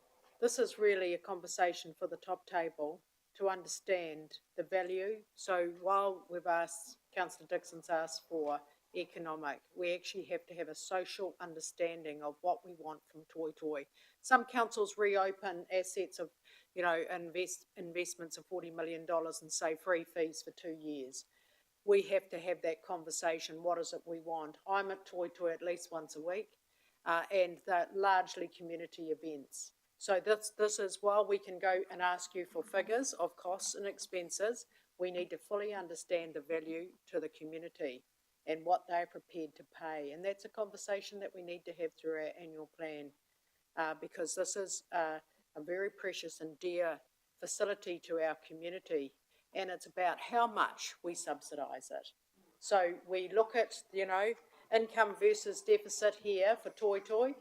this is really a conversation for the top table to understand the value. So while we've asked, Councillor Dixon's asked for economic, we actually have to have a social understanding of what we want from Toi Toi. Some councils reopen assets of, investments of $40 million and say free fees for 2 years. We have to have that conversation. What is it we want? I'm at Toi Toi at least once a week, and they're largely community events. So this is, while we can go and ask you for figures of costs and expenses, we need to fully understand the value to the community and what they're prepared to pay. And that's a conversation that we need to have through our annual plan, because this is a very precious and dear facility to our community, and it's about how much we subsidise it. So we look at, income versus deficit here for Toi Toi.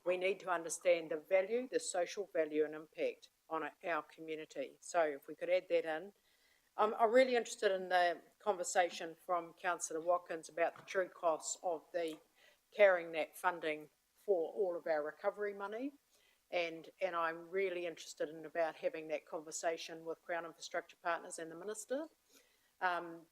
We need to understand the value, the social value and impact on our community. So if we could add that in. I'm really interested in the conversation from Councillor Watkins about the true costs of carrying that funding for all of our recovery money. And I'm really interested in about having that conversation with Crown Infrastructure Partners and the Minister.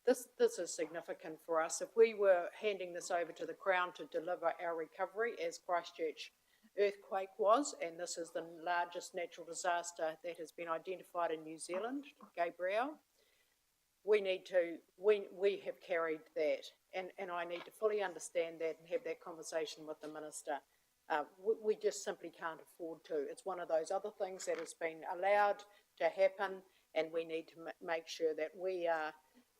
This is significant for us. If we were handing this over to the Crown to deliver our recovery, as Christchurch earthquake was, and this is the largest natural disaster that has been identified in New Zealand, Gabriel, we have carried that, and I need to fully understand that and have that conversation with the Minister. We just simply can't afford to. It's one of those other things that has been allowed to happen, and we need to make sure that we are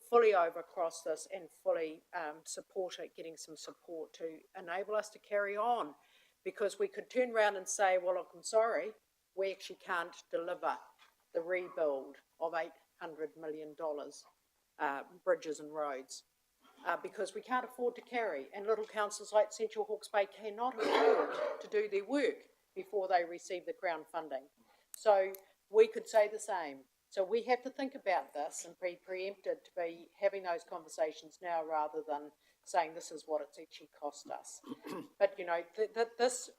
fully over across this and fully support it, getting some support to enable us to carry on. Because we could turn around and say, well, look, I'm sorry, we actually can't deliver the rebuild of $800 million. bridges and roads. Because we can't afford to carry, and little councils like Central Hawke's Bay cannot afford to do their work before they receive the Crown funding. So we could say the same. So we have to think about this and be preempted to be having those conversations now rather than saying this is what it's actually cost us. But, you know, this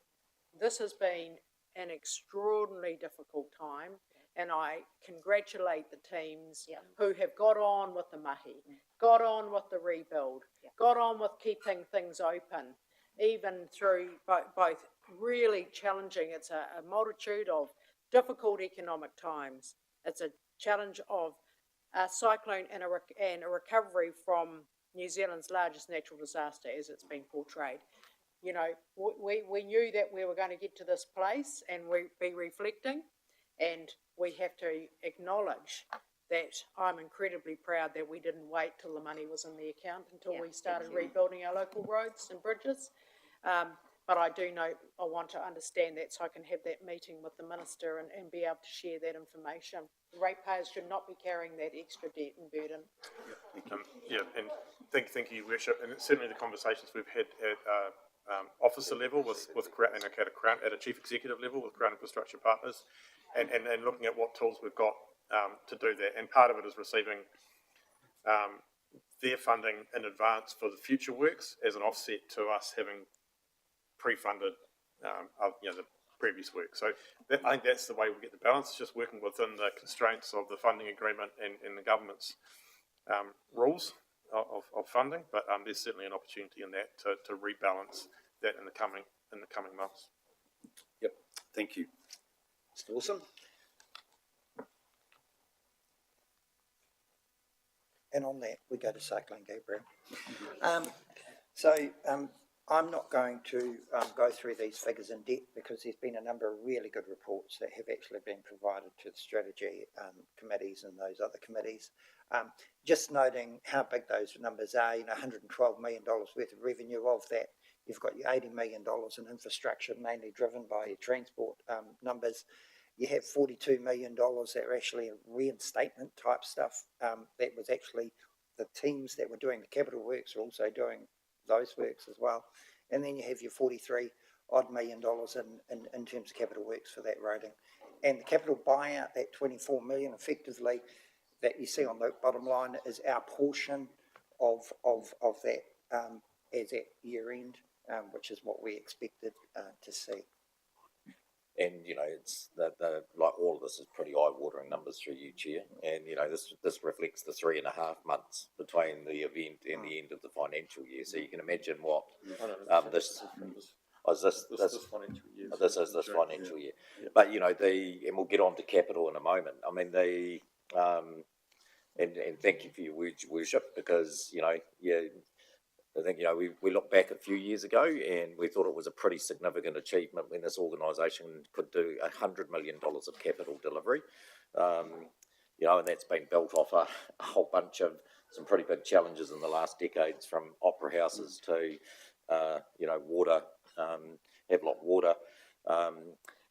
has been an extraordinarily difficult time, and I congratulate the teams who have got on with the mahi, got on with the rebuild, got on with keeping things open, even through both really challenging. It's a multitude of difficult economic times. It's a challenge of a cyclone and a recovery from New Zealand's largest natural disaster, as it's been portrayed. You know, we knew that we were going to get to this place and we'd be reflecting, and we have to acknowledge that I'm incredibly proud that we didn't wait till the money was in the account until we started rebuilding our local roads and bridges. But I do know, I want to understand that so I can have that meeting with the minister and be able to share that information. Ratepayers should not be carrying that extra debt and burden. And thank you, Worship. And it's certainly the conversations we've had at officer level with Crown, and at a chief executive level with Crown Infrastructure Partners, and looking at what tools we've got to do that. And part of it is receiving their funding in advance for the future works as an offset to us having pre-funded the previous work. So I think that's the way we get the balance, just working within the constraints of the funding agreement and the government's rules of funding. But there's certainly an opportunity in that to rebalance that in the coming months. Yep, thank you. Mr. Wilson? And on that, we go to Cyclone Gabriel. I'm not going to go through these figures in depth because there's been a number of really good reports that have actually been provided to the strategy committees and those other committees. Just noting how big those numbers are, you know, $112 million worth of revenue. Of that, you've got your $80 million in infrastructure, mainly driven by transport numbers. You have $42 million that are actually reinstatement type stuff. That was actually the teams that were doing the capital works are also doing those works as well. And then you have your $43 odd million in terms of capital works for that roading. And the capital buyout, that $24 million effectively that you see on the bottom line is our portion of that as at year end, which is what we expected to see. And, you know, it's like all of this is pretty eye-watering numbers through you, Chair. And, you know, this reflects the 3.5 months between the event and the end of the financial year. So you can imagine what this financial year. This is this financial year. But, you know, and we'll get on to capital in a moment. I mean, and thank you for your worship, because, you know, I think, you know, we look back a few years ago and we thought it was a pretty significant achievement when this organisation could do $100 million of capital delivery. You know, and that's been built off a whole bunch of some pretty big challenges in the last decades, from opera houses to, you know, water, Havelock Water.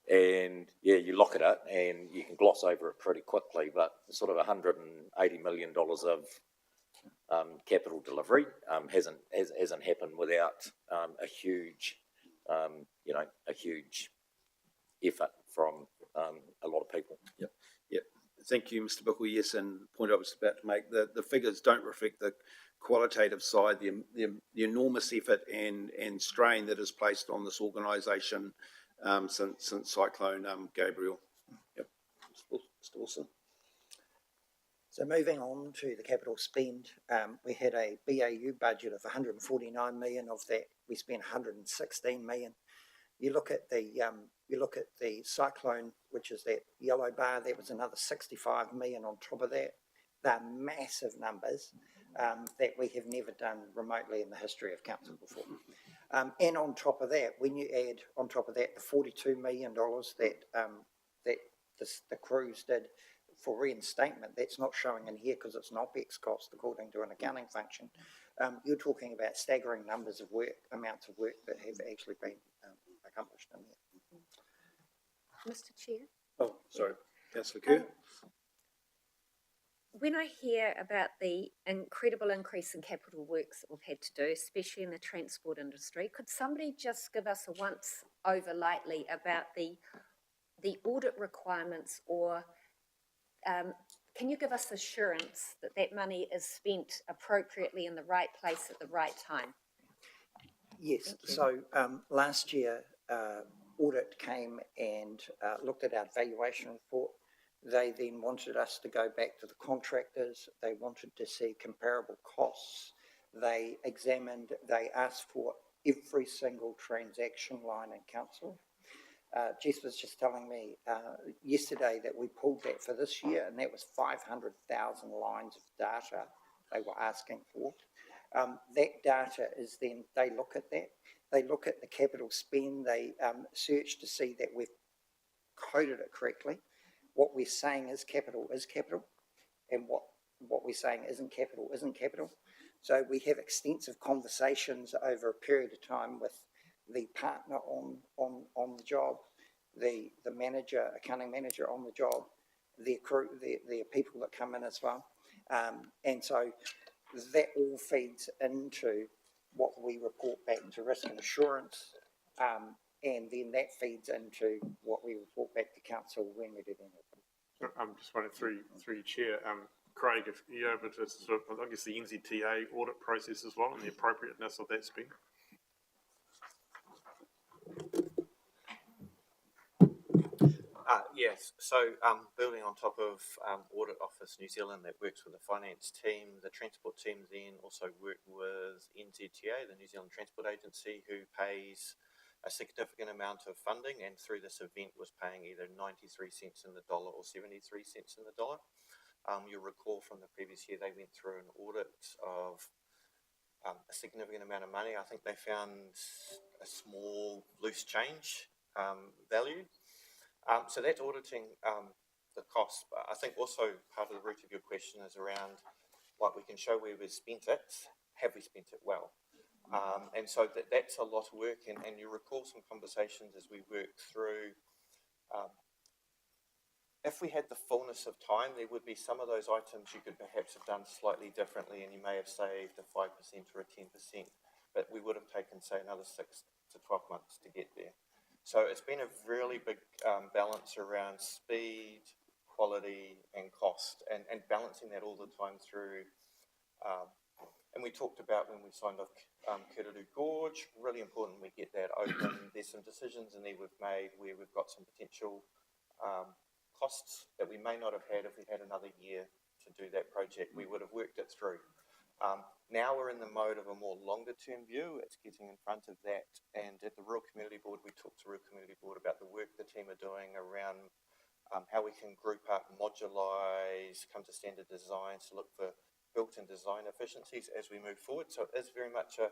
And you look at it and you can gloss over it pretty quickly, but sort of $180 million of capital delivery hasn't happened without a huge effort from a lot of people. Yep. Thank you, Mr. Buckle. Yes, and the point I was about to make, the figures don't reflect the qualitative side, the enormous effort and strain that is placed on this organisation since Cyclone Gabriel. Yep. Mr. Wilson. So moving on to the capital spend, we had a BAU budget of 149 million. Of that, we spent 116 million. You look at the cyclone, which is that yellow bar. There was another 65 million on top of that. They're massive numbers that we have never done remotely in the history of council before. And on top of that, when you add on top of that the $42 million that the crews did for reinstatement, that's not showing in here because it's an OPEX cost according to an accounting function. You're talking about staggering numbers of amounts of work that have actually been accomplished in there. Mr. Chair? Oh, sorry, Councillor Kerr. when I hear about the incredible increase in capital works that we've had to do, especially in the transport industry, could somebody just give us a once over lightly about the audit requirements, or can you give us assurance that that money is spent appropriately in the right place at the right time? Yes, so last year, audit came and looked at our valuation report. They then wanted us to go back to the contractors. They wanted to see comparable costs. They asked for every single transaction line in council. Jess was just telling me yesterday that we pulled that for this year, and that was 500,000 lines of data they were asking for. That data is then, they look at that. They look at the capital spend. They search to see that we've coded it correctly. What we're saying is capital, and what we're saying isn't capital. So we have extensive conversations over a period of time with the partner on the job, the manager, accounting manager on the job, their crew, their people that come in as well. And so that all feeds into what we report back to risk and assurance, and then that feeds into what we report back to council when we do that. I'm just wondering through your chair, Craig, if you're able to sort of, I guess, the NZTA audit process as well and the appropriateness of that spend. Yes, so building on top of Audit Office New Zealand that works with the finance team, the transport team then also work with NZTA, the New Zealand Transport Agency, who pays a significant amount of funding, and through this event was paying either 93 cents in the dollar or 73 cents in the dollar. You'll recall from the previous year they went through an audit of a significant amount of money. I think they found a small loose change value. So that's auditing the cost. But I think also part of the root of your question is around what we can show where we've spent it. Have we spent it well? And so that's a lot of work. And you recall some conversations as we worked through. If we had the fullness of time, there would be some of those items you could perhaps have done slightly differently, and you may have saved a 5% or a 10%, but we would have taken, say, another 6 to 12 months to get there. So it's been a really big balance around speed, quality, and cost, and balancing that all the time through. And we talked about when we signed off Kururu Gorge, really important we get that open. There's some decisions in there we've made where we've got some potential costs that we may not have had if we had another year to do that project. We would have worked it through. Now we're in the mode of a more longer term view. It's getting in front of that. And at the Rural Community Board, we talked to Rural Community Board about the work the team are doing around how we can group up, modulise, come to standard designs to look for built-in design efficiencies as we move forward. So it is very much a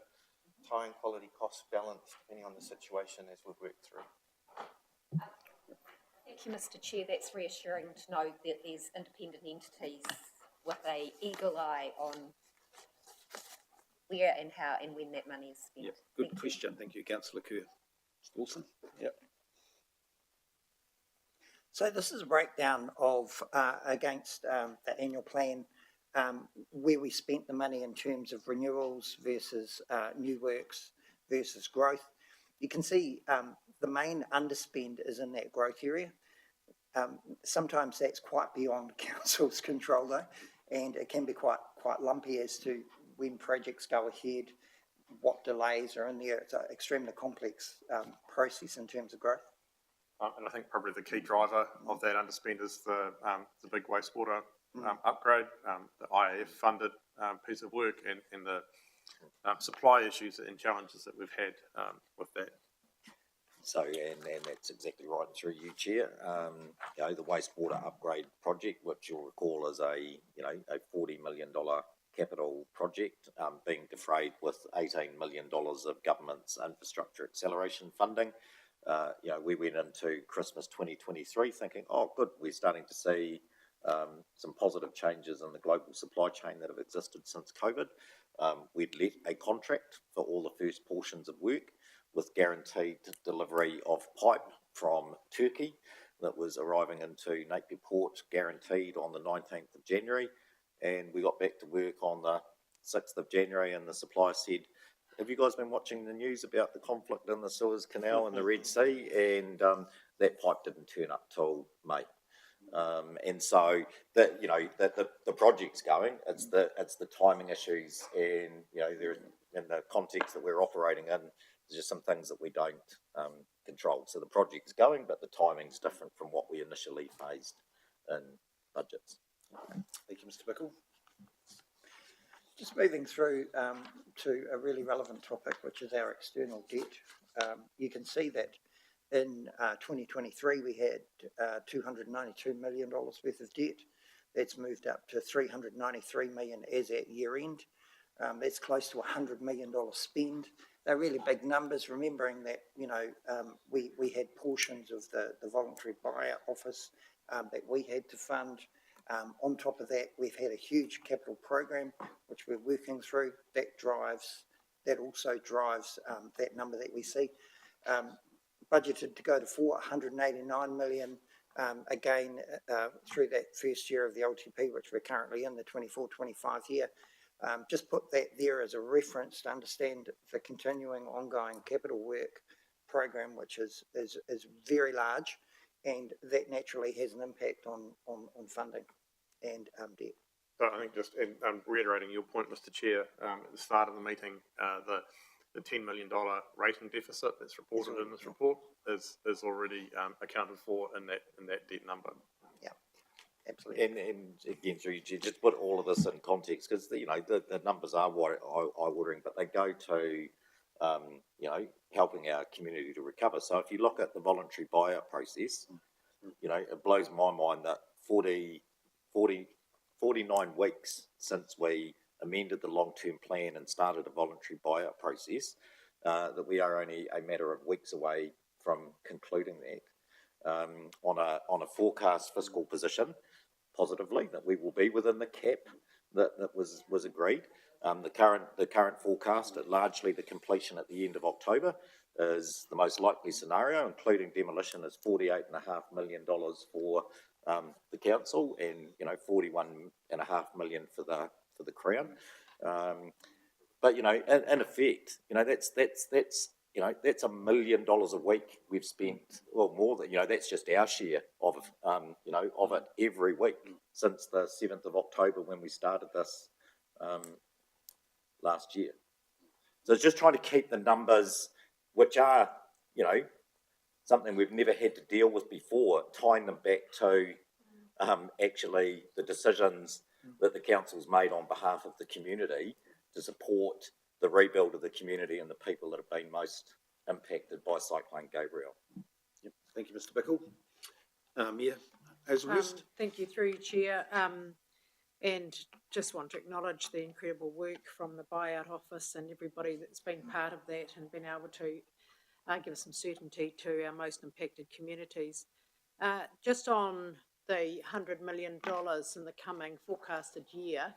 time, quality, cost balance depending on the situation as we've worked through. Thank you, Mr. Chair. That's reassuring to know that there's independent entities with an eagle eye on where and how and when that money is spent. Yep, good question. Thank you, Councillor Kerr. Wilson? Yep. So this is a breakdown of against the annual plan, where we spent the money in terms of renewals versus new works versus growth. You can see the main underspend is in that growth area. Sometimes that's quite beyond council's control though, and it can be quite lumpy as to when projects go ahead, what delays are in there. It's an extremely complex process in terms of growth. And I think probably the key driver of that underspend is the big wastewater upgrade, the IAF funded piece of work, and the supply issues and challenges that we've had with that. So, and that's exactly right through you, Chair. You know, the wastewater upgrade project, which you'll recall is a $40 million capital project, being defrayed with $18 million of government's infrastructure acceleration funding. We went into Christmas 2023 thinking, oh, good, we're starting to see some positive changes in the global supply chain that have existed since COVID. We'd let a contract for all the first portions of work with guaranteed delivery of pipe from Turkey that was arriving into Napier Port, guaranteed on the 19th of January. and we got back to work on the 6th of January, and the supplier said, have you guys been watching the news about the conflict in the Suez Canal and the Red Sea? And that pipe didn't turn up till May. And so that, you know, the project's going, it's the timing issues, and, you know, there, in the context that we're operating in, there's just some things that we don't control. So the project's going, but the timing's different from what we initially phased in budgets. Thank you, Mr. Bickle. Just moving through to a really relevant topic, which is our external debt. You can see that in 2023 we had $292 million worth of debt. That's moved up to $393 million as at year end. That's close to $100 million spend. They're really big numbers, remembering that, you know, we had portions of the voluntary buyout office that we had to fund. On top of that, we've had a huge capital program which we're working through. That also drives that number that we see. Budgeted to go to $489 million again through that first year of the LTP, which we're currently in, the 24-25 year. Just put that there as a reference to understand the continuing ongoing capital work program, which is very large, and that naturally has an impact on funding and debt. So I think just reiterating your point, Mr. Chair, at the start of the meeting, the $10 million rating deficit that's reported in this report is already accounted for in that debt number. Yeah, absolutely. And again, through you, just put all of this in context, because you know the numbers are eye-watering, but they go to you know, helping our community to recover. So if you look at the voluntary buyout process, you know, it blows my mind that 49 weeks since we amended the long-term plan and started a voluntary buyout process, that we are only a matter of weeks away from concluding that. On a forecast fiscal position, positively, that we will be within the cap that was agreed. The current forecast at largely the completion at the end of October is the most likely scenario, including demolition, is $48.5 million for the council, and, you know, $41.5 million for the Crown. But, you know, in effect, you know, that's you know, that's $1 million a week we've spent, well, more than, you know, that's just our share of you know, of it every week since the 7th of October when we started this last year. So it's just trying to keep the numbers, which are, you know, something we've never had to deal with before, tying them back to actually the decisions that the council's made on behalf of the community to support the rebuild of the community and the people that have been most impacted by Cyclone Gabrielle. Yep. Thank you, Mr. Bickle. Mayor Hazelhurst. Thank you, through you, Chair. And just want to acknowledge the incredible work from the buyout office and everybody that's been part of that and been able to give some certainty to our most impacted communities. Just on the $100 million in the coming forecasted year,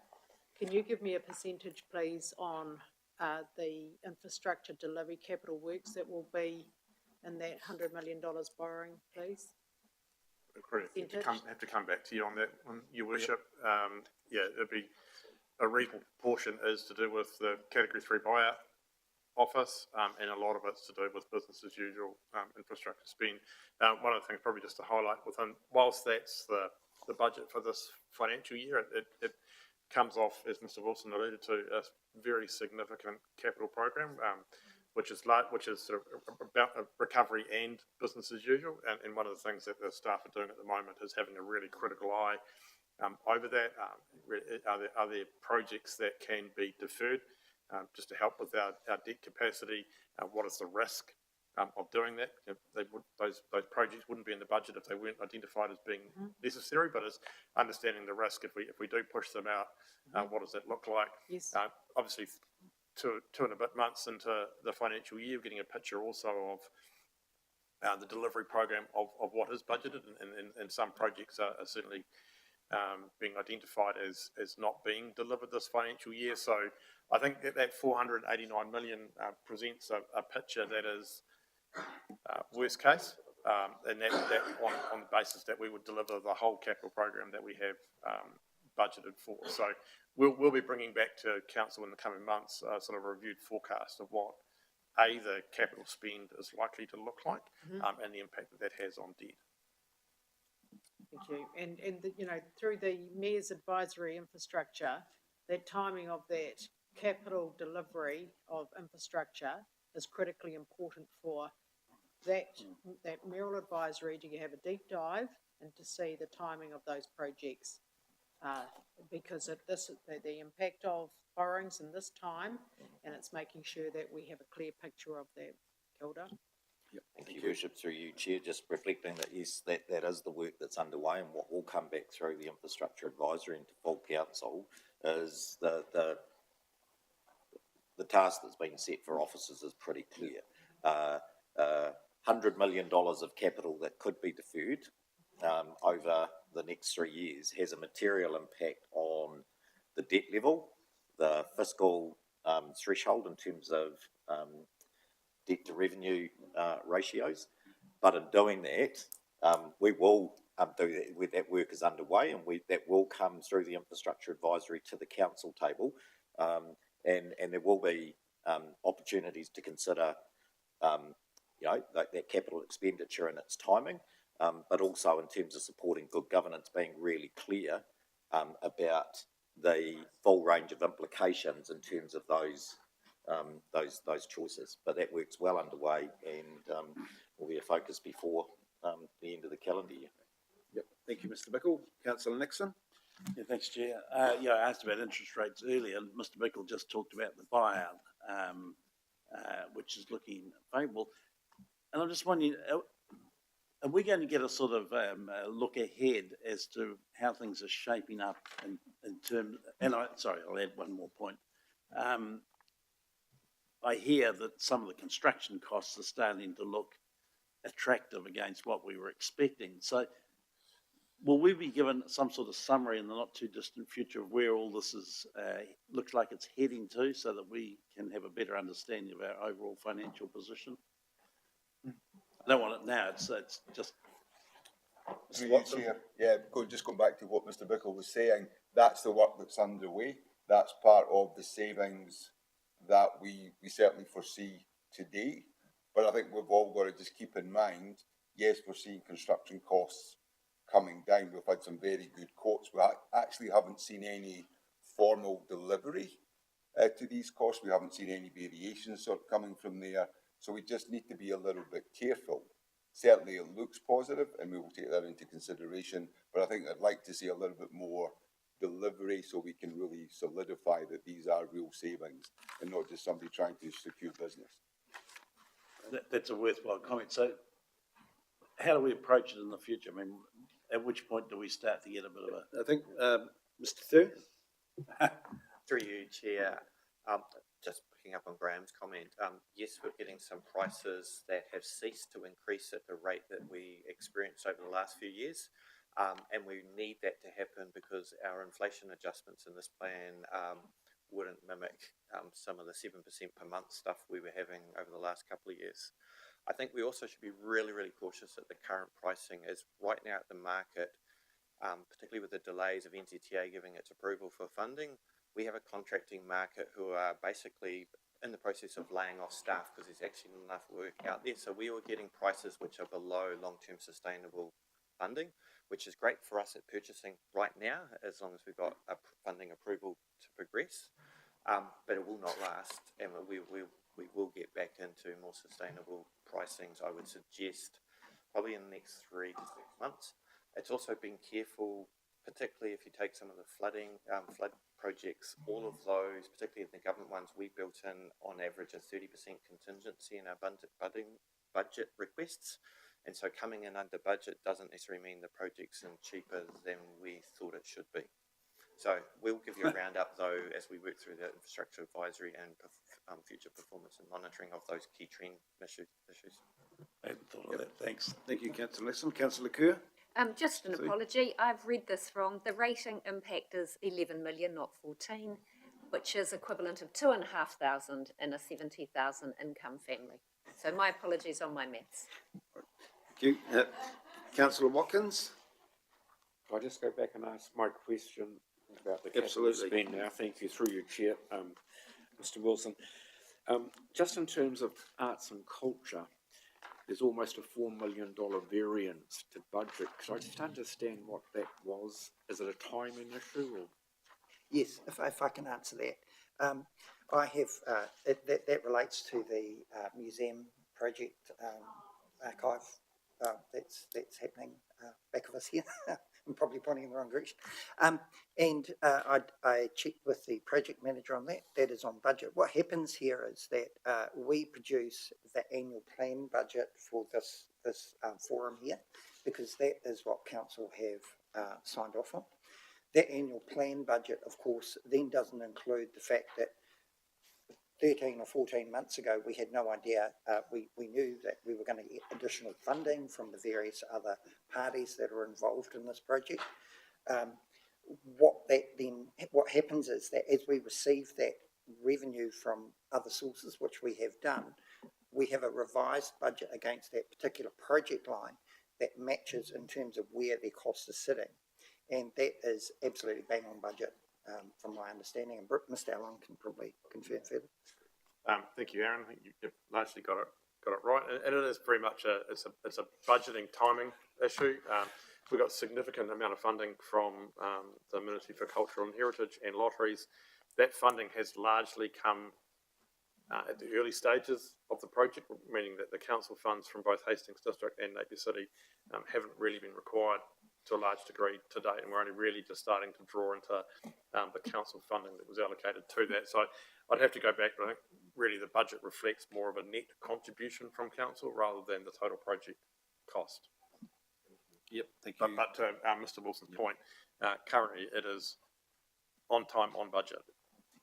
can you give me a percentage, please, on the infrastructure delivery capital works that will be in that $100 million borrowing, please? Have to come back to you on that one, Your Worship. Yeah, it'd be a reasonable proportion is to do with the Category 3 buyout office, and a lot of it's to do with business as usual infrastructure spend. One of the things probably just to highlight within, whilst that's the budget for this financial year, it comes off, as Mr. Wilson alluded to, a very significant capital program, which is sort of about recovery and business as usual. And one of the things that the staff are doing at the moment is having a really critical eye over that. Are there projects that can be deferred just to help with our debt capacity? What is the risk of doing that? Those projects wouldn't be in the budget if they weren't identified as being necessary, but it's understanding the risk if we do push them out. What does that look like? Yes. Obviously, two and a bit months into the financial year, getting a picture also of the delivery program of what is budgeted, and some projects are certainly being identified as not being delivered this financial year. So I think that $489 million presents a picture that is worst case, and that on the basis that we would deliver the whole capital program that we have budgeted for. So we'll be bringing back to council in the coming months sort of a reviewed forecast of what the capital spend is likely to look like, and the impact that has on debt. Thank you. And you know, through the Mayor's Advisory Infrastructure, that timing of that capital delivery of infrastructure is critically important for that mayoral advisory to have a deep dive and to see the timing of those projects. Because of this, the impact of borrowings in this time, and it's making sure that we have a clear picture of that. Kilda? Thank you, Worship, through you, Chair. Just reflecting that, yes, that is the work that's underway, and what will come back through the Infrastructure Advisory and to full council is the task that's been set for officers is pretty clear. $100 million of capital that could be deferred over the next 3 years has a material impact on the debt level, the fiscal threshold in terms of debt to revenue ratios. But in doing that, we will do that, where that work is underway, and that will come through the Infrastructure Advisory to the council table, and there will be opportunities to consider that capital expenditure and its timing, but also in terms of supporting good governance, being really clear about the full range of implications in terms of those choices. But that work's well underway, and will be a focus before the end of the calendar year. Yep. Thank you, Mr. Bickle. Councillor Nixon. Yeah, thanks, Chair. I asked about interest rates earlier, and Mr. Bickle just talked about the buyout, which is looking favourable. And I'm just wondering, are we going to get a sort of look ahead as to how things are shaping up in terms? And I'll add one more point. I hear that some of the construction costs are starting to look attractive against what we were expecting. So will we be given some sort of summary in the not too distant future of where all this is looks like it's heading to, so that we can have a better understanding of our overall financial position? I don't want it now. It's just. Just going back to what Mr. Bickle was saying, that's the work that's underway. That's part of the savings that we certainly foresee today. But I think we've all got to just keep in mind, yes, we're seeing construction costs coming down. We've had some very good quotes. We actually haven't seen any formal delivery to these costs. We haven't seen any variations sort of coming from there. So we just need to be a little bit careful. Certainly it looks positive, and we will take that into consideration. But I think I'd like to see a little bit more delivery so we can really solidify that these are real savings and not just somebody trying to secure business. That's a worthwhile comment. So how do we approach it in the future? I mean, at which point do we start to get a bit of a... I think, Mr. Thu? Through you, Chair, just picking up on Graham's comment, yes, we're getting some prices that have ceased to increase at the rate that we experienced over the last few years. And we need that to happen because our inflation adjustments in this plan wouldn't mimic some of the 7% per month stuff we were having over the last couple of years. I think we also should be really, really cautious at the current pricing, as right now at the market, particularly with the delays of NZTA giving its approval for funding, we have a contracting market who are basically in the process of laying off staff because there's actually not enough work out there. So we were getting prices which are below long-term sustainable funding, which is great for us at purchasing right now, as long as we've got a funding approval to progress. But it will not last, and we will get back into more sustainable pricings, I would suggest, probably in the next 3 to 6 months. It's also been careful, particularly if you take some of the flood projects, all of those, particularly the government ones, we built in on average a 30% contingency in our budget requests. And so coming in under budget doesn't necessarily mean the project's cheaper than we thought it should be. So we'll give you a roundup, though, as we work through the infrastructure advisory and future performance and monitoring of those key trend issues. I hadn't thought of that. Thanks. Thank you, Councillor Nixon. Councillor Kerr? Just an apology. I've read this wrong. The rating impact is 11 million, not 14, which is equivalent of 2,500 in a 70,000 income family. So my apologies on my maths. Thank you. Councillor Watkins? I'll just go back and ask my question about the capital Absolutely. spend now. Thank you, through your chair, Mr. Wilson. Just in terms of arts and culture, there's almost a $4 million variance to budget. Could I just understand what that was? Is it a timing issue or? Yes, if I can answer that. I have, that relates to the museum project archive that's happening back of us here. I'm probably pointing in the wrong direction. I checked with the project manager on that. That is on budget. What happens here is that we produce the annual plan budget for this forum here, because that is what council have signed off on. That annual plan budget, of course, then doesn't include the fact that 13 or 14 months ago, we had no idea. We knew that we were going to get additional funding from the various other parties that are involved in this project. What happens is that as we receive that revenue from other sources, which we have done, we have a revised budget against that particular project line that matches in terms of where their costs are sitting. And that is absolutely bang on budget, from my understanding. And Mr. Allen can probably confirm further. Thank you, Aaron. I think you've largely got it right, and it is very much it's a budgeting timing issue. We've got significant amount of funding from the Ministry for Culture and Heritage and lotteries. That funding has largely come at the early stages of the project, meaning that the council funds from both Hastings District and Napier City haven't really been required to a large degree to date, and we're only really just starting to draw into the council funding that was allocated to that. So I'd have to go back, but I think really the budget reflects more of a net contribution from council rather than the total project cost. Yep, thank you. But to Mr. Wilson's point, currently it is on time, on budget.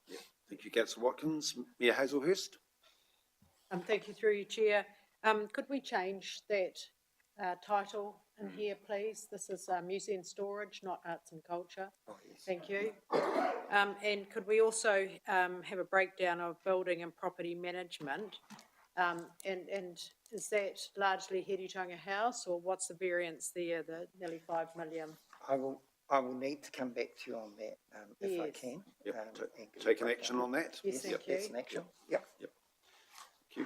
Yep. Thank you, Councillor Watkins. Mayor Hazelhurst. Thank you, through your chair. Could we change that title in here, please? This is museum storage, not arts and culture. Oh, yes. Thank you. And could we also have a breakdown of building and property management? And is that largely Heretaunga House, or what's the variance there, the nearly 5 million? I will need to come back to you on that if I can. Yep. Take an action on that. Yes, thank you. That's an action. Yep. Yep. Thank you.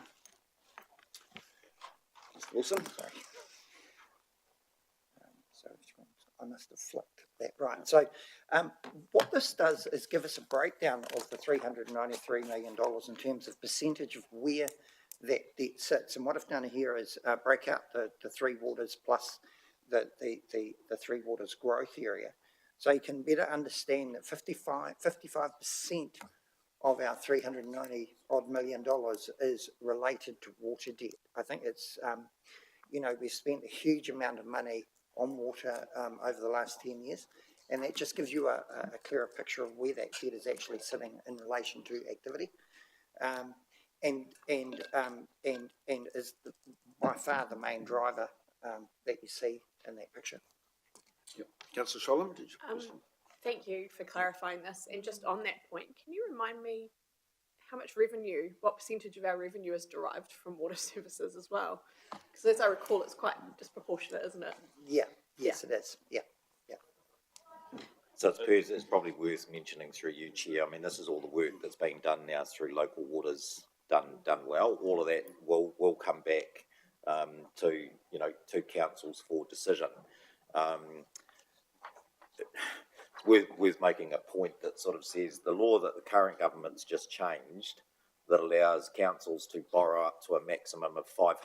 Mr. Wilson. Sorry. I must have flipped that. Right. So what this does is give us a breakdown of the $393 million in terms of percentage of where that debt sits. And what I've done here is break out the Three Waters plus the Three Waters growth area. So you can better understand that 55% of our $390 odd million is related to water debt. I think it's, we've spent a huge amount of money on water over the last 10 years, and that just gives you a clearer picture of where that debt is actually sitting in relation to activity, and is by far the main driver that you see in that picture. Yep. Councillor Sholem, did you? Thank you for clarifying this. And just on that point, can you remind me how much revenue, what percentage of our revenue is derived from water services as well? Because as I recall, it's quite disproportionate, isn't it? Yeah, yes, it is. Yeah. So it's probably worth mentioning through you, Chair. I mean, this is all the work that's being done now through local waters, done well. All of that will come back to councils for decision. Worth making a point that sort of says the law that the current government's just changed that allows councils to borrow up to a maximum of 500%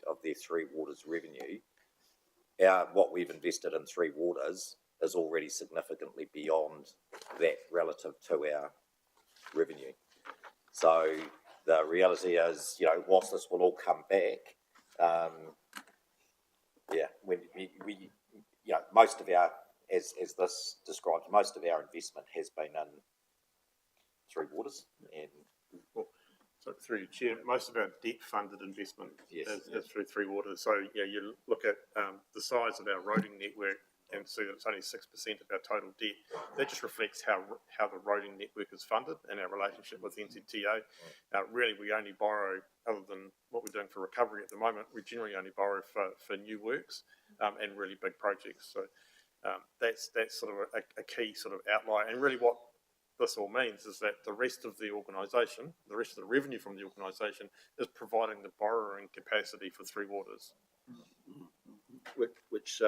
of their Three Waters revenue. What we've invested in Three Waters is already significantly beyond that relative to our revenue. So the reality is, whilst this will all come back, when we most of our, as this describes, most of our investment has been in Three Waters. And so through your chair, most of our debt-funded investment is through Three Waters. So you look at the size of our roading network and see that it's only 6% of our total debt. That just reflects how the roading network is funded and our relationship with NZTA. Really, we only borrow, other than what we're doing for recovery at the moment, we generally only borrow for new works and really big projects. So That's sort of a key sort of outlier. And really what this all means is that the rest of the organisation, the rest of the revenue from the organisation is providing the borrowing capacity for Three Waters. Which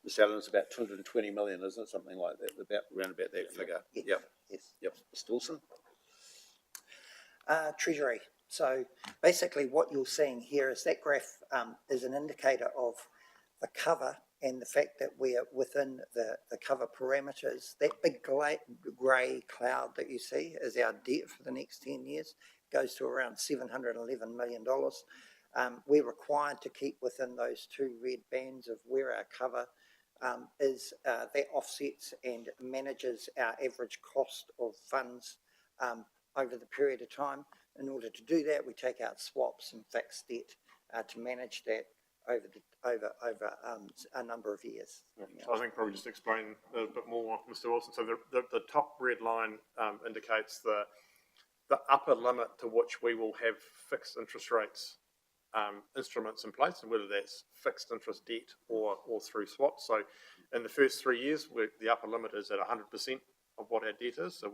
Ms Allen, is about 220 million, isn't it? Something like that, around about that figure. Yep. Yes. Yep. Mr Wilson? Treasury. So basically what you're seeing here is that graph is an indicator of the cover and the fact that we are within the cover parameters. That big grey cloud that you see is our debt for the next 10 years, goes to around $711 million. We're required to keep within those two red bands of where our cover is. That offsets and manages our average cost of funds over the period of time. In order to do that, we take out swaps and fixed debt to manage that over a number of years. So I think probably just explain a bit more, Mr Wilson. So the top red line indicates the upper limit to which we will have fixed interest rates instruments in place, and whether that's fixed interest debt or through swaps. So in the first 3 years, the upper limit is at 100% of what our debt is. So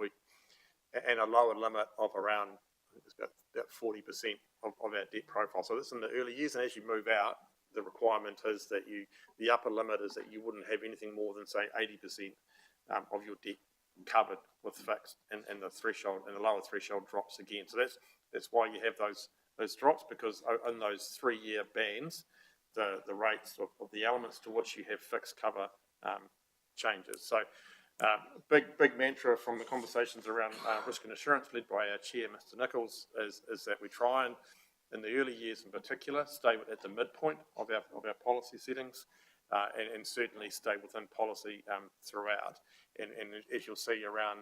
and a lower limit of around, I think it's about 40% of our debt profile. So this is in the early years, and as you move out, the requirement is that the upper limit is that you wouldn't have anything more than say 80% of your debt covered with fixed, and the threshold and the lower threshold drops again. So that's why you have those drops, because in those 3 year bands, the rates of the elements to which you have fixed cover changes. So big mantra from the conversations around risk and assurance led by our chair, Mr Nichols, is that we try and, in the early years in particular, stay at the midpoint of our policy settings, and certainly stay within policy throughout. And as you'll see around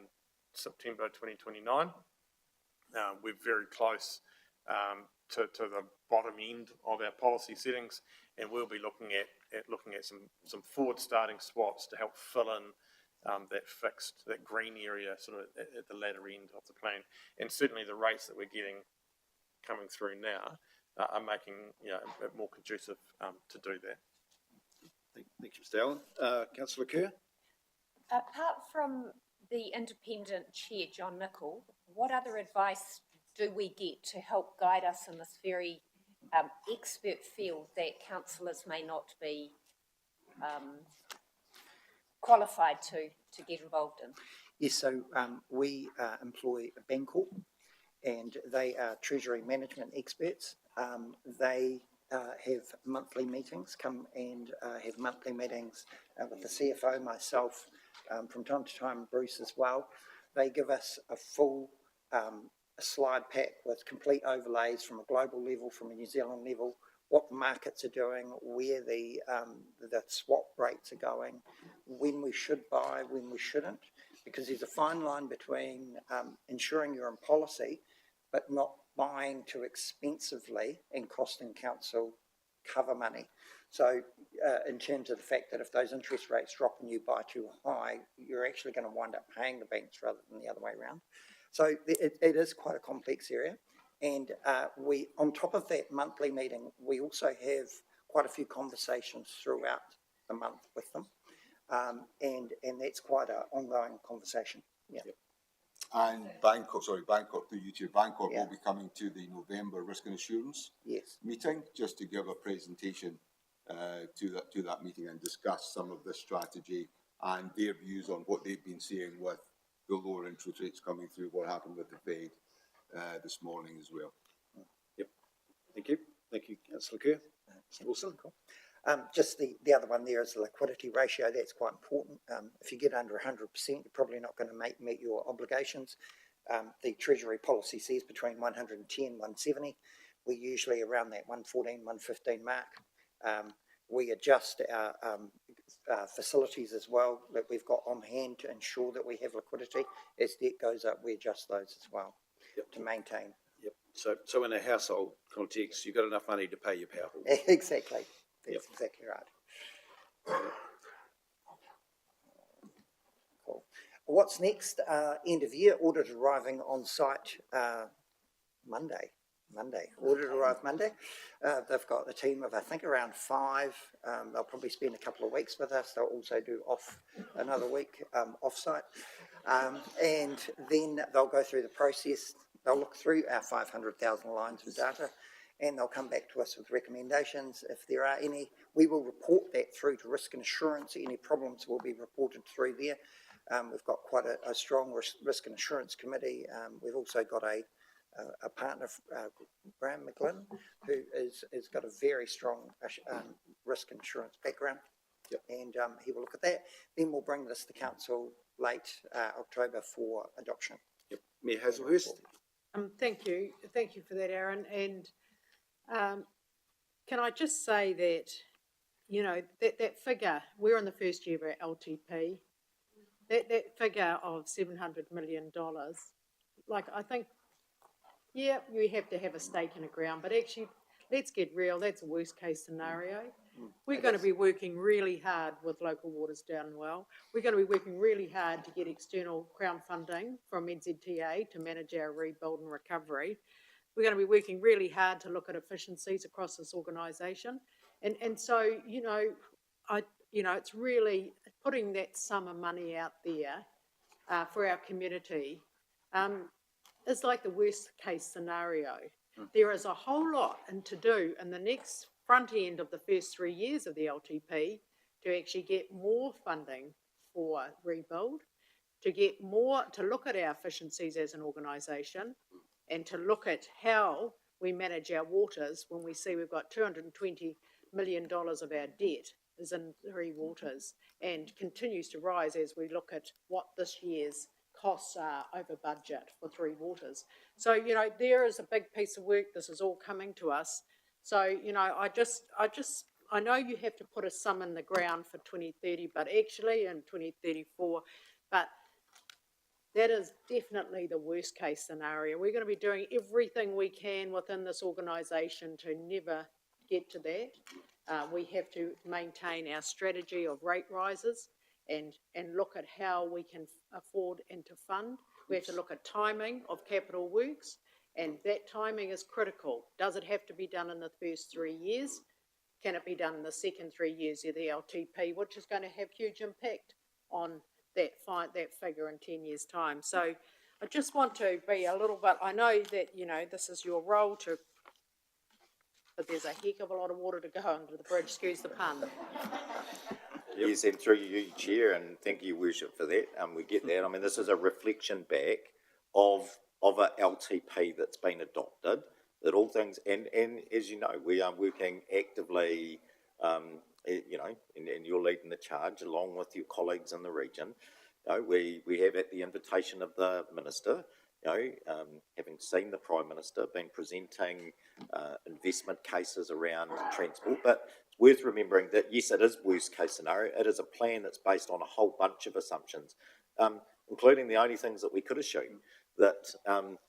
September 2029, we're very close to the bottom end of our policy settings, and we'll be looking at some forward starting swaps to help fill in that green area sort of at the latter end of the plan. And certainly the rates that we're getting coming through now are making it more conducive to do that. Thank you, Mr Allen. Councillor Kerr? Apart from the independent chair, John Nichol, what other advice do we get to help guide us in this very expert field that councillors may not be qualified to get involved in? Yes, so we employ Bancorp, and they are treasury management experts. They have monthly meetings, come and have monthly meetings with the CFO, myself, from time to time, Bruce as well. They give us a full slide pack with complete overlays from a global level, from a New Zealand level, what the markets are doing, where the swap rates are going, when we should buy, when we shouldn't, because there's a fine line between ensuring you're in policy but not buying too expensively and costing council cover money. So in terms of the fact that if those interest rates drop and you buy too high, you're actually going to wind up paying the banks rather than the other way around. So it is quite a complex area. And we, on top of that monthly meeting, we also have quite a few conversations throughout the month with them. And that's quite an ongoing conversation. Yeah. And Bancorp through you two, Bancorp will be coming to the November Risk and Assurance meeting, just to give a presentation to that meeting and discuss some of the strategy and their views on what they've been seeing with the lower interest rates coming through, what happened with the Fed this morning as well. Yep. Thank you. Thank you, Councillor Kerr. Mr Wilson. Just the other one there is the liquidity ratio. That's quite important. If you get under 100%, you're probably not going to meet your obligations. The Treasury policy says between 110 and 170. We're usually around that 114, 115 mark. We adjust our facilities as well that we've got on hand to ensure that we have liquidity. As debt goes up, we adjust those as well to maintain. Yep. So in a household context, you've got enough money to pay your power bill. Exactly. That's exactly right. Cool. What's next? End of year, audit arriving on site Monday. Monday. Audit arrived Monday. They've got a team of, I think, around 5. They'll probably spend a couple of weeks with us. They'll also do another week off-site. And then they'll go through the process. They'll look through our 500,000 lines of data, and they'll come back to us with recommendations. If there are any, we will report that through to Risk and Assurance. Any problems will be reported through there. We've got quite a strong risk and assurance committee. We've also got a partner, Graham McGlynn, who has got a very strong risk and assurance background. Yep. And he will look at that. Then we'll bring this to council late October for adoption. Yep. Mayor Hazelhurst. Thank you for that, Aaron. And can I just say that, you know, that figure, we're in the first year of our LTP, that figure of $700 million, like, I think, yeah, we have to have a stake in the ground, but actually, let's get real, that's a worst case scenario. We're going to be working really hard with Local Waters Downwell. We're going to be working really hard to get external Crown funding from NZTA to manage our rebuild and recovery. We're going to be working really hard to look at efficiencies across this organisation. And so, you know, it's really putting that sum of money out there for our community is like the worst case scenario. There is a whole lot to do in the next front end of the first 3 years of the LTP to actually get more funding for rebuild, to get more, to look at our efficiencies as an organisation, and to look at how we manage our waters when we see we've got $220 million of our debt is in Three Waters and continues to rise as we look at what this year's costs are over budget for Three Waters. So, you know, there is a big piece of work. This is all coming to us. So, you know, I know you have to put a sum in the ground for 2030, but actually in 2034, but that is definitely the worst case scenario. We're going to be doing everything we can within this organisation to never get to that. We have to maintain our strategy of rate rises and look at how we can afford and to fund. We have to look at timing of capital works, and that timing is critical. Does it have to be done in the first 3 years? Can it be done in the second 3 years of the LTP, which is going to have huge impact on that figure in 10 years' time? So I just want to be a little bit, I know that, you know, this is your role to, but there's a heck of a lot of water to go under the bridge, excuse the pun. Yes, and through you, Chair, and thank you, Worship, for that. We get that. I mean, this is a reflection back of a LTP that's been adopted, that all things, and as you know, we are working actively, you know, and you're leading the charge along with your colleagues in the region. You know, we have, at the invitation of the Minister, you know, having seen the Prime Minister, been presenting investment cases around transport, but it's worth remembering that, yes, it is worst case scenario. It is a plan that's based on a whole bunch of assumptions, including the only things that we could assume, that,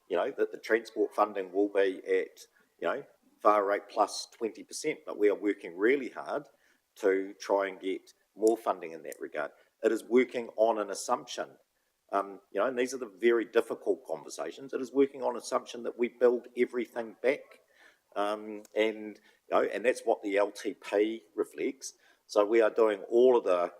you know, that the transport funding will be at, you know, VAR rate plus 20%, but we are working really hard to try and get more funding in that regard. It is working on an assumption, you know, and these are the very difficult conversations. It is working on an assumption that we build everything back, and, you know, and that's what the LTP reflects. So we are doing all of the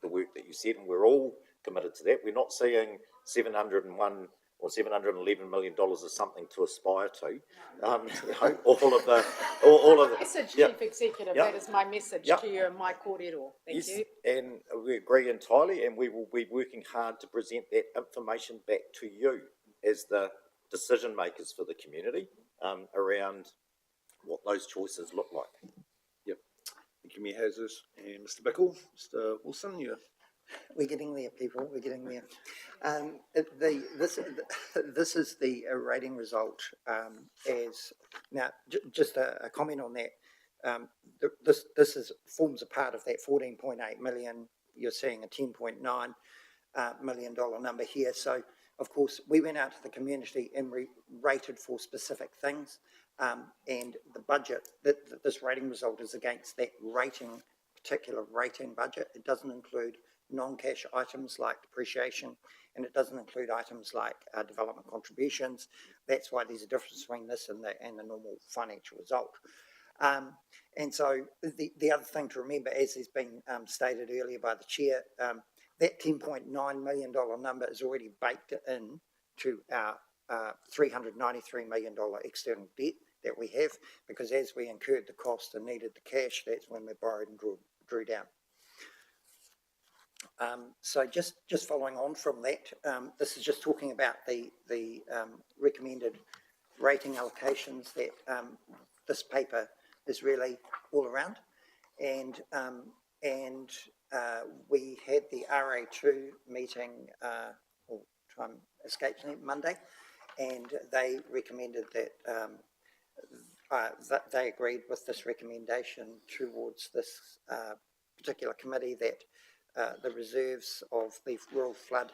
work that you said, and we're all committed to that. We're not seeing 701 or $711 million as something to aspire to. You know, all of the Message, yeah. Chief Executive, Yeah. that is my message Yeah. to you and my kōrero. Thank Yes, you. and we agree entirely, and we will be working hard to present that information back to you as the decision makers for the community around what those choices look like. Yep. Thank you, Mayor Hazers and Mr. Bickle. Mr. Wilson, you. We're getting there, people. We're getting there. This is the rating result. As now, just a comment on that. This forms a part of that 14.8 million. You're seeing a $10.9 million number here. So, of course, we went out to the community and rated for specific things, and the budget that this rating result is against that particular rating budget. It doesn't include non-cash items like depreciation, and it doesn't include items like development contributions. That's why there's a difference between this and the normal financial result. And so the other thing to remember, as has been stated earlier by the chair, that $10.9 million number is already baked in to our $393 million external debt that we have, because as we incurred the cost and needed the cash, that's when we borrowed and drew down. So just following on from that, this is just talking about the recommended rating allocations that this paper is really all around. And we had the RA2 meeting, or time escapes me, Monday, and they recommended that they agreed with this recommendation towards this particular committee, that the reserves of the Rural Flood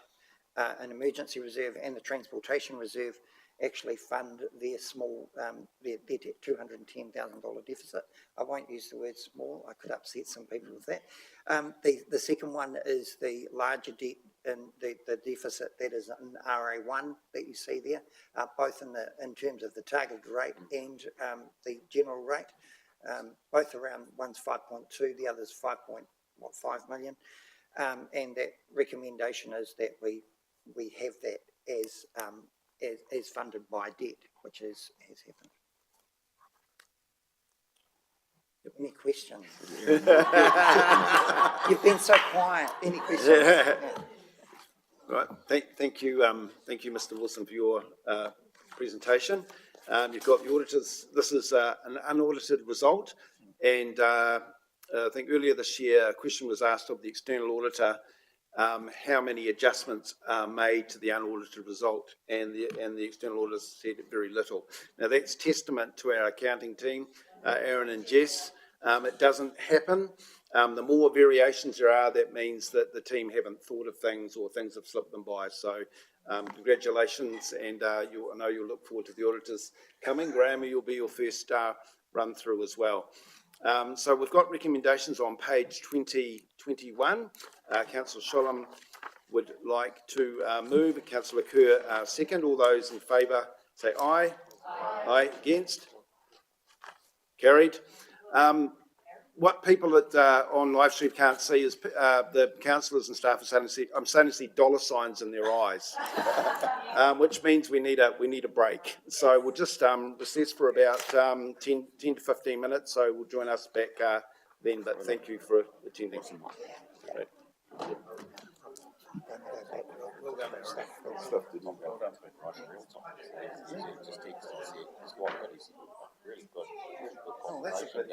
and Emergency Reserve and the Transportation Reserve actually fund their small, their $210,000 deficit. I won't use the word small, I could upset some people with that. The second one is the larger debt and the deficit that is in RA1 that you see there, both in terms of the targeted rate and the general rate, both around, one's 5.2, the other's 5.5 million. And that recommendation is that we have that as funded by debt, which has happened. Any questions? You've been so quiet. Any questions? Yeah. Right. Thank you, Mr. Wilson, for your presentation. You've got the auditors. This is an unaudited result, and I think earlier this year a question was asked of the external auditor, how many adjustments are made to the unaudited result, and the external auditor said very little. Now that's testament to our accounting team, Aaron and Jess. It doesn't happen. The more variations there are, that means that the team haven't thought of things, or things have slipped them by. So congratulations, and I know you'll look forward to the auditors coming. Graham, you'll be your first run through as well. So we've got recommendations on page 2021. Councillor Sholem would like to move, and Councillor Kerr second. All those in favour say aye. Aye. Against? Carried. What people on live stream can't see is the councillors and staff are I'm starting to see dollar signs in their eyes, which means we need a break. So we'll just recess for about 10 to 15 minutes. So we'll join us back then. But thank you for attending. Great. Oh, that's a good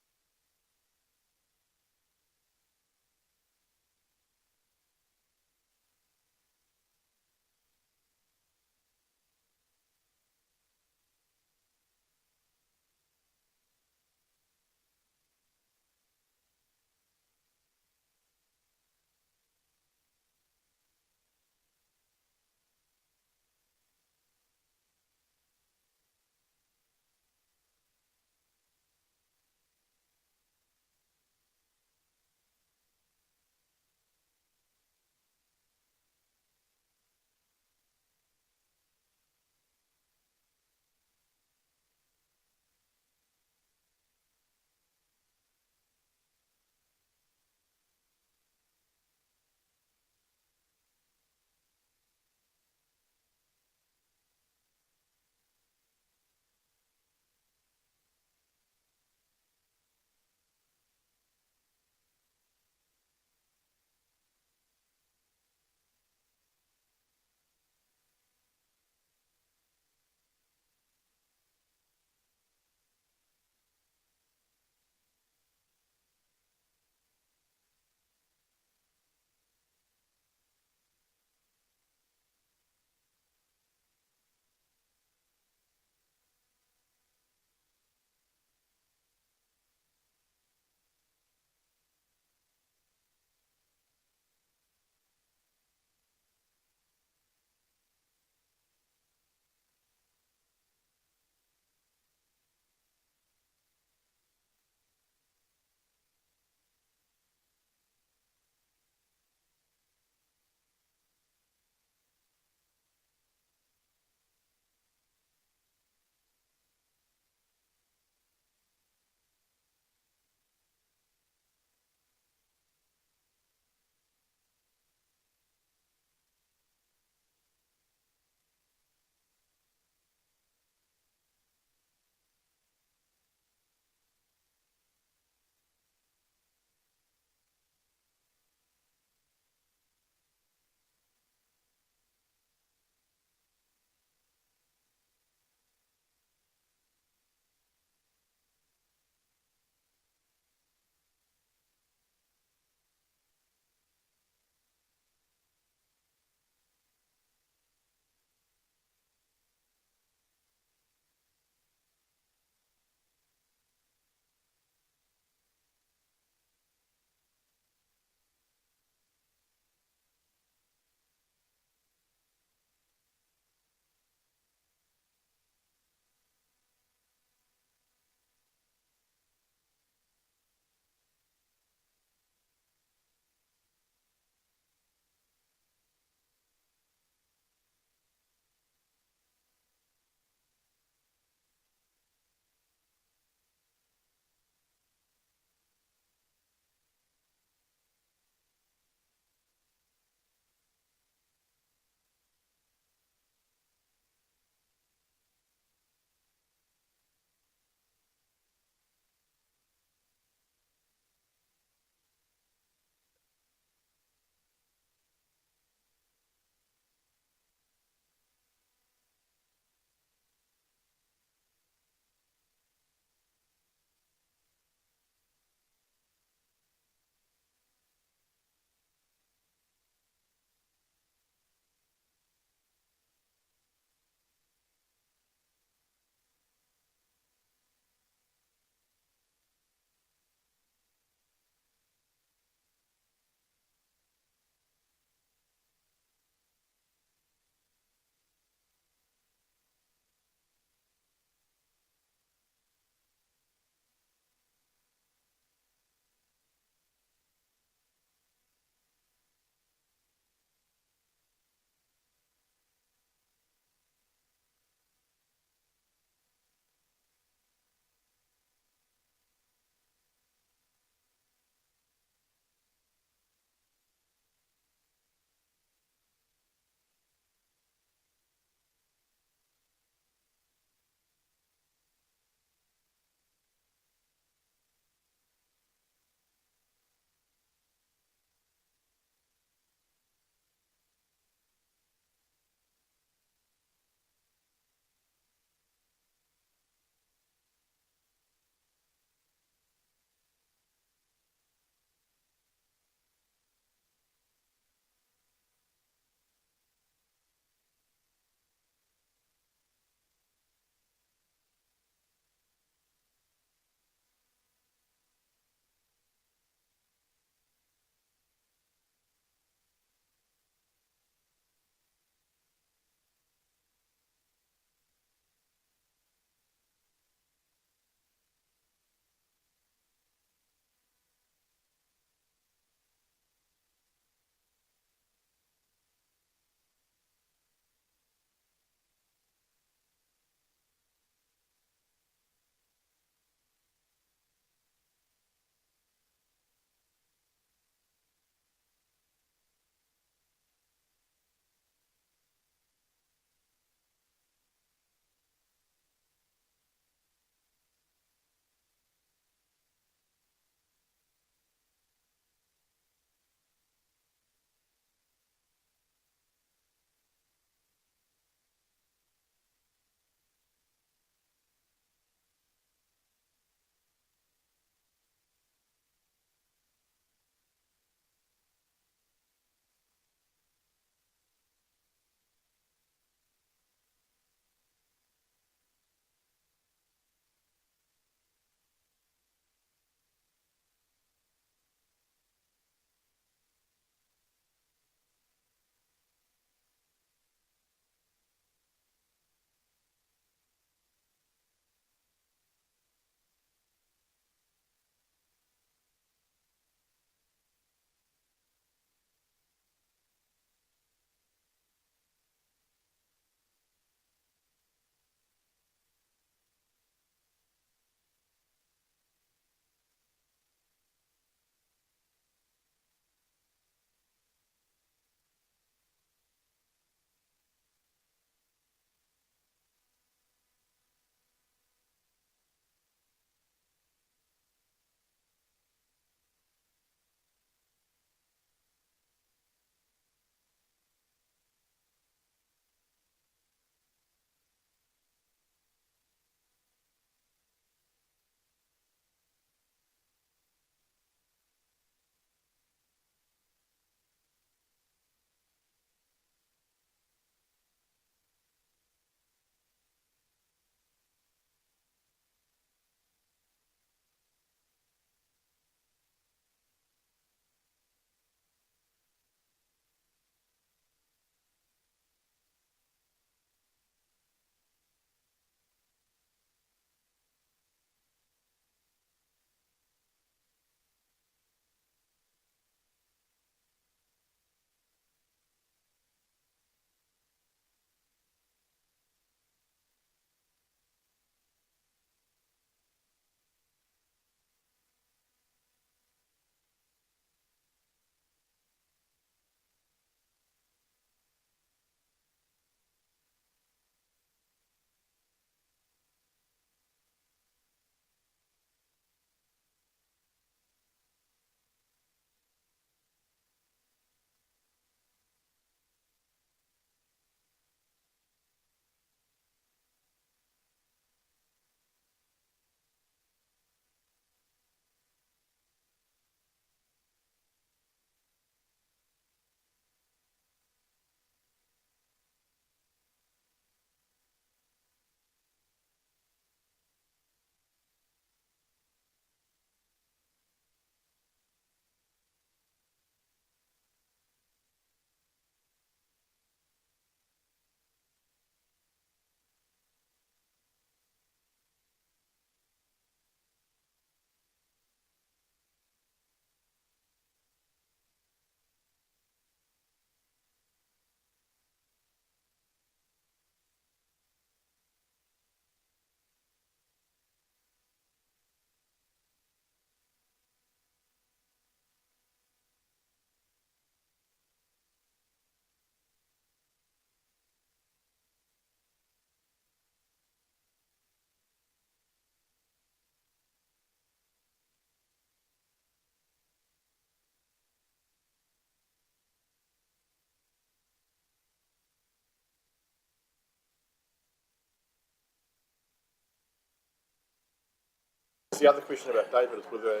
Just the other question about David is whether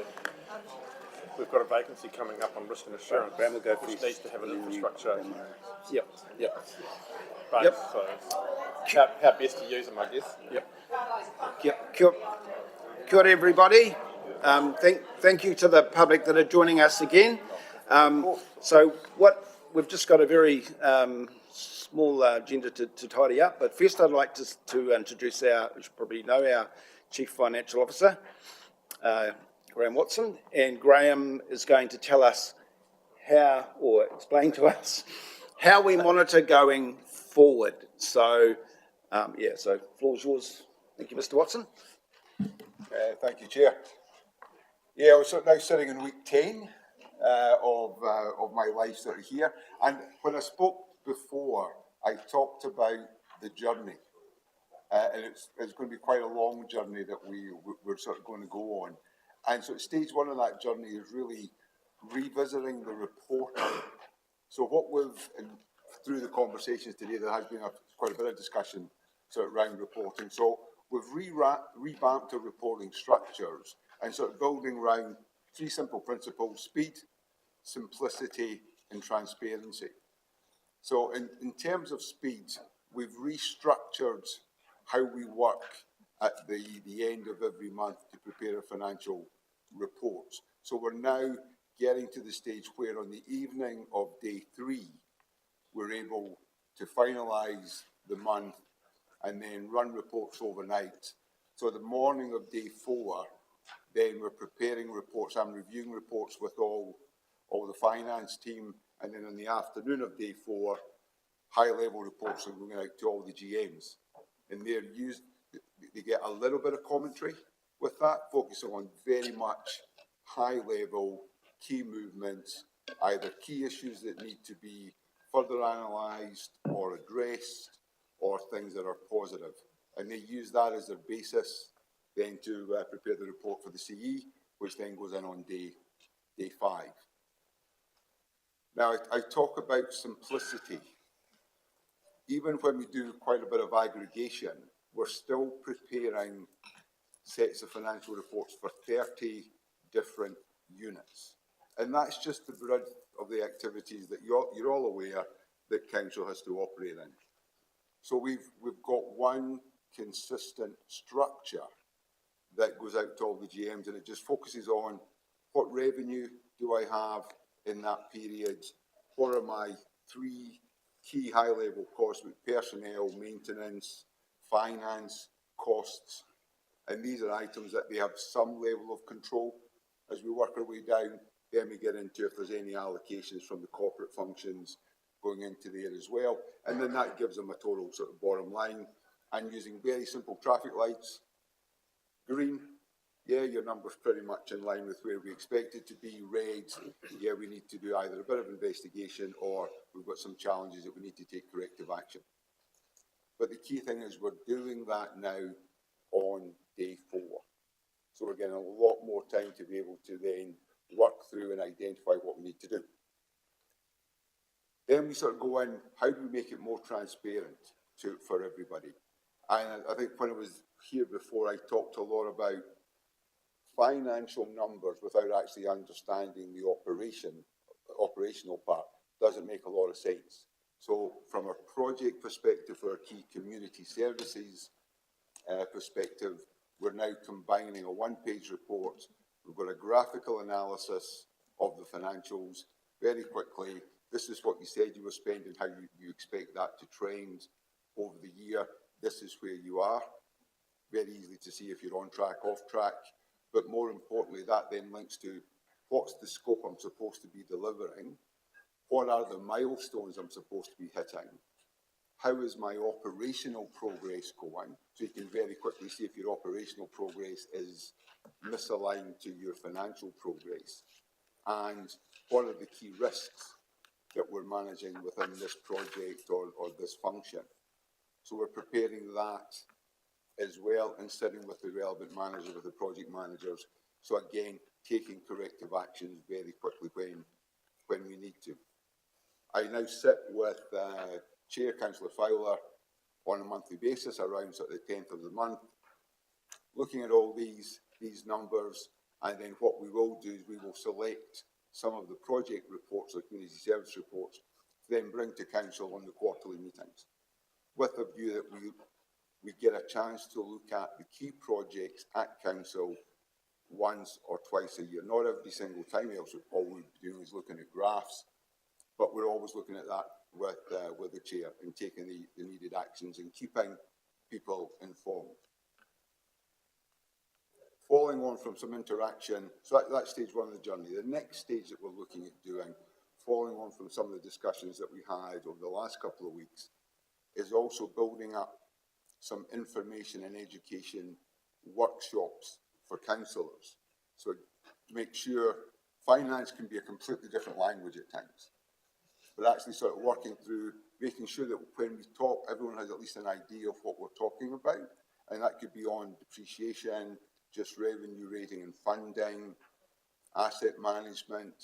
we've got a vacancy coming up on risk and assurance, Graham will go which first. needs to have an infrastructure Yep, yep. base, Yep. so how best to use them, I guess. Yep. Yep. Kia ora, everybody. Thank you to the public that are joining us again. So we've just got a very small agenda to tidy up, but first I'd like to introduce you probably know, our Chief Financial Officer, Graham Watson, and Graham is going to tell us explain to us how we monitor going forward. So, so floor's yours. Thank you, Mr. Watson. Thank you, Chair. Yeah, we're now sitting in week 10 of my life sort of here. And when I spoke before, I talked about the journey. And it's going to be quite a long journey that we're sort of going to go on. And so stage one of that journey is really revisiting the reporting. So what through the conversations today, there has been quite a bit of discussion sort of around reporting. So we've revamped our reporting structures and sort of building around 3 simple principles: speed, simplicity, and transparency. So in terms of speed, we've restructured how we work at the end of every month to prepare our financial reports. So we're now getting to the stage where on the evening of day 3, we're able to finalise the month and then run reports overnight. So the morning of day 4, then we're preparing reports. I'm reviewing reports with all the finance team, and then in the afternoon of day 4, high-level reports are going out to all the GMs. And they get a little bit of commentary with that, focusing on very much high-level key movements, either key issues that need to be further analysed or addressed, or things that are positive. And they use that as their basis then to prepare the report for the CE, which then goes in on day 5. Now, I talk about simplicity. Even when we do quite a bit of aggregation, we're still preparing sets of financial reports for 30 different units. And that's just the breadth of the activities that you're all aware that Council has to operate in. So we've got one consistent structure that goes out to all the GMs, and it just focuses on what revenue do I have in that period, what are my 3 key high-level costs with personnel, maintenance, finance, costs, and these are items that they have some level of control. As we work our way down, then we get into if there's any allocations from the corporate functions going into there as well, and then that gives them a total sort of bottom line. And using very simple traffic lights, green, yeah, your number's pretty much in line with where we expect it to be. Red, yeah, we need to do either a bit of investigation or we've got some challenges that we need to take corrective action. But the key thing is we're doing that now on day 4. So we're getting a lot more time to be able to then work through and identify what we need to do. Then we sort of go in, how do we make it more transparent for everybody? And I think when I was here before, I talked a lot about financial numbers without actually understanding the operational part doesn't make a lot of sense. So from a project perspective, for our key community services perspective, we're now combining a 1-page report. We've got a graphical analysis of the financials very quickly. This is what you said you were spending, how you expect that to trend over the year. This is where you are. Very easy to see if you're on track, off track. But more importantly, that then links to what's the scope I'm supposed to be delivering? What are the milestones I'm supposed to be hitting? How is my operational progress going? So you can very quickly see if your operational progress is misaligned to your financial progress. And what are the key risks that we're managing within this project or this function? So we're preparing that as well and sitting with the relevant manager, with the project managers. So again, taking corrective actions very quickly when we need to. I now sit with Chair Councillor Fowler on a monthly basis around sort of the 10th of the month, looking at all these these numbers, and then what we will do is we will select some of the project reports or community service reports to then bring to council on the quarterly meetings, with a view that we get a chance to look at the key projects at council once or twice a year, not every single time, else all we'd be doing is looking at graphs, but we're always looking at that with the chair and taking the needed actions and keeping people informed. Following on from some interaction, so that's stage one of the journey. The next stage that we're looking at doing, following on from some of the discussions that we had over the last couple of weeks, is also building up some information and education workshops for councillors. So to make sure finance can be a completely different language at times, but actually sort of working through, making sure that when we talk, everyone has at least an idea of what we're talking about, and that could be on depreciation, just revenue rating and funding, asset management.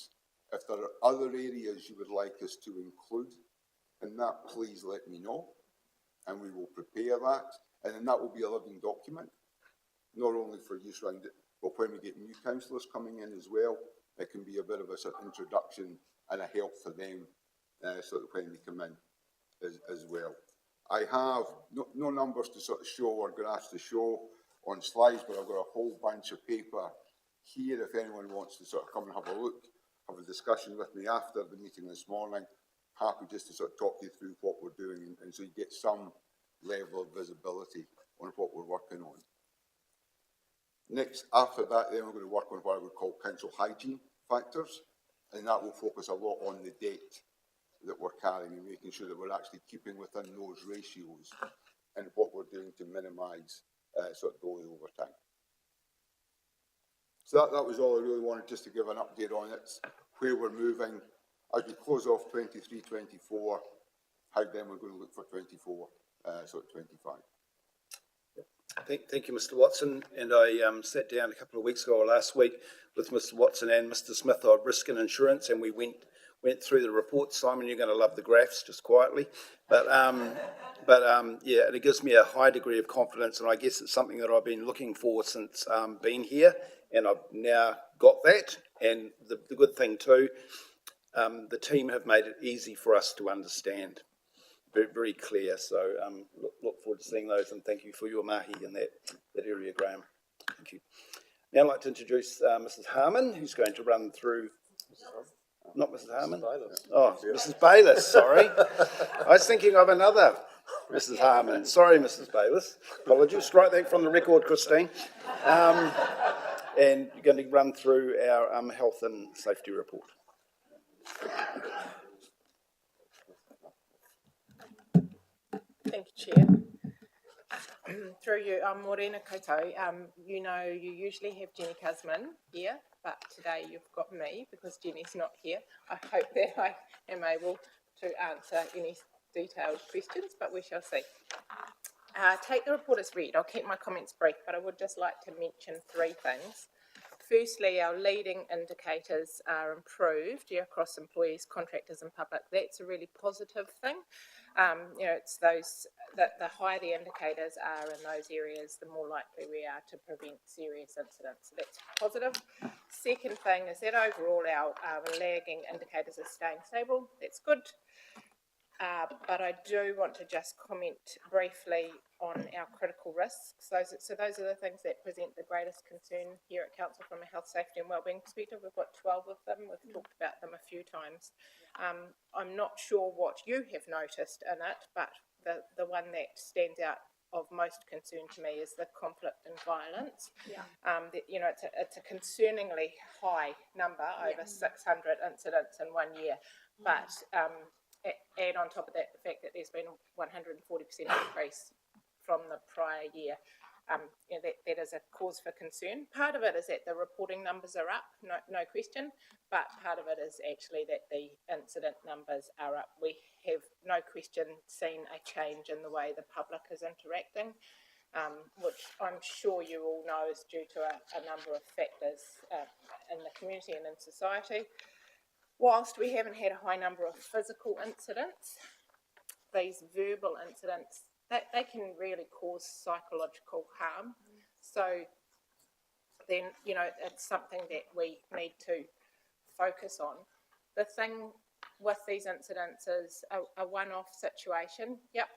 If there are other areas you would like us to include in that, please let me know, and we will prepare that, and then that will be a living document, not only for use around it, but when we get new councillors coming in as well, it can be a bit of a sort of introduction and a help for them, so that when they come in as well. I have no numbers to sort of show or graphs to show on slides, but I've got a whole bunch of paper here if anyone wants to sort of come and have a look, have a discussion with me after the meeting this morning. Happy just to sort of talk you through what we're doing, and so you get some level of visibility on what we're working on. Next, after that, then we're going to work on what I would call council hygiene factors, and that will focus a lot on the debt that we're carrying and making sure that we're actually keeping within those ratios and what we're doing to minimise sort of those over time. So that was all I really wanted, just to give an update on it, where we're moving. As we close off 23-24, how then we're going to look for 24, sort of 25. Thank you, Mr. Watson. And I sat down a couple of weeks ago or last week with Mr. Watson and Mr. Smith of Risk and Insurance, and we went through the report. Simon, you're going to love the graphs, just quietly. But yeah, it gives me a high degree of confidence, and I guess it's something that I've been looking for since being here, and I've now got that. And the good thing too, the team have made it easy for us to understand. Very, very clear. So look forward to seeing those, and thank you for your mahi in that area, Graham. Thank you. Now I'd like to introduce Mrs. Harmon, who's going to run through. Not Mrs. Harmon? Mrs. Bayliss, sorry. I was thinking of another Mrs. Harmon. Sorry, Mrs. Bayliss. Apologies. Strike that from the record, Christine. And you're going to run through our health and safety report. Thank you, Chair. Through you, Morena koutou. You know, you usually have Jenny Cusman here, but today you've got me because Jenny's not here. I hope that I am able to answer any detailed questions, but we shall see. Take the report as read. I'll keep my comments brief, but I would just like to mention three things. Firstly, our leading indicators are improved across employees, contractors and public. That's a really positive thing. You know, it's those that the higher the indicators are in those areas, the more likely we are to prevent serious incidents. So that's positive. Second thing is that overall our lagging indicators are staying stable. That's good. But I do want to just comment briefly on our critical risks. So those are the things that present the greatest concern here at Council from a health, safety and wellbeing perspective. We've got 12 of them. We've talked about them a few times. I'm not sure what you have noticed in it, but the one that stands out of most concern to me is the conflict and violence. Yeah. You know, it's a concerningly high number, over 600 incidents in 1 year, but add on top of that the fact that there's been a 140% increase from the prior year. You know, that is a cause for concern. Part of it is that the reporting numbers are up, no question, but part of it is actually that the incident numbers are up. We have no question seen a change in the way the public is interacting, which I'm sure you all know is due to a number of factors in the community and in society. Whilst we haven't had a high number of physical incidents, these verbal incidents, they can really cause psychological harm. So then, you know, it's something that we need to focus on. The thing with these incidents is a one-off situation. Yep,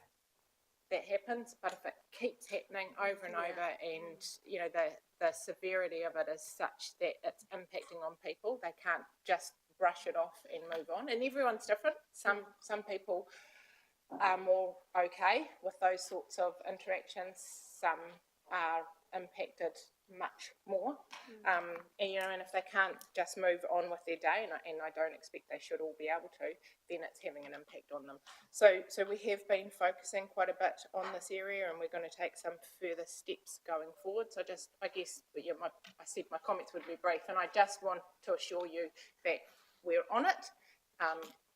that happens, but if it keeps happening over and over, and you know the severity of it is such that it's impacting on people, they can't just brush it off and move on. And everyone's different. Some people are more okay with those sorts of interactions. Some are impacted much more, and you know, and if they can't just move on with their day, and I don't expect they should all be able to, then it's having an impact on them. So we have been focusing quite a bit on this area, and we're going to take some further steps going forward. So I guess I said my comments would be brief, and I just want to assure you that we're on it,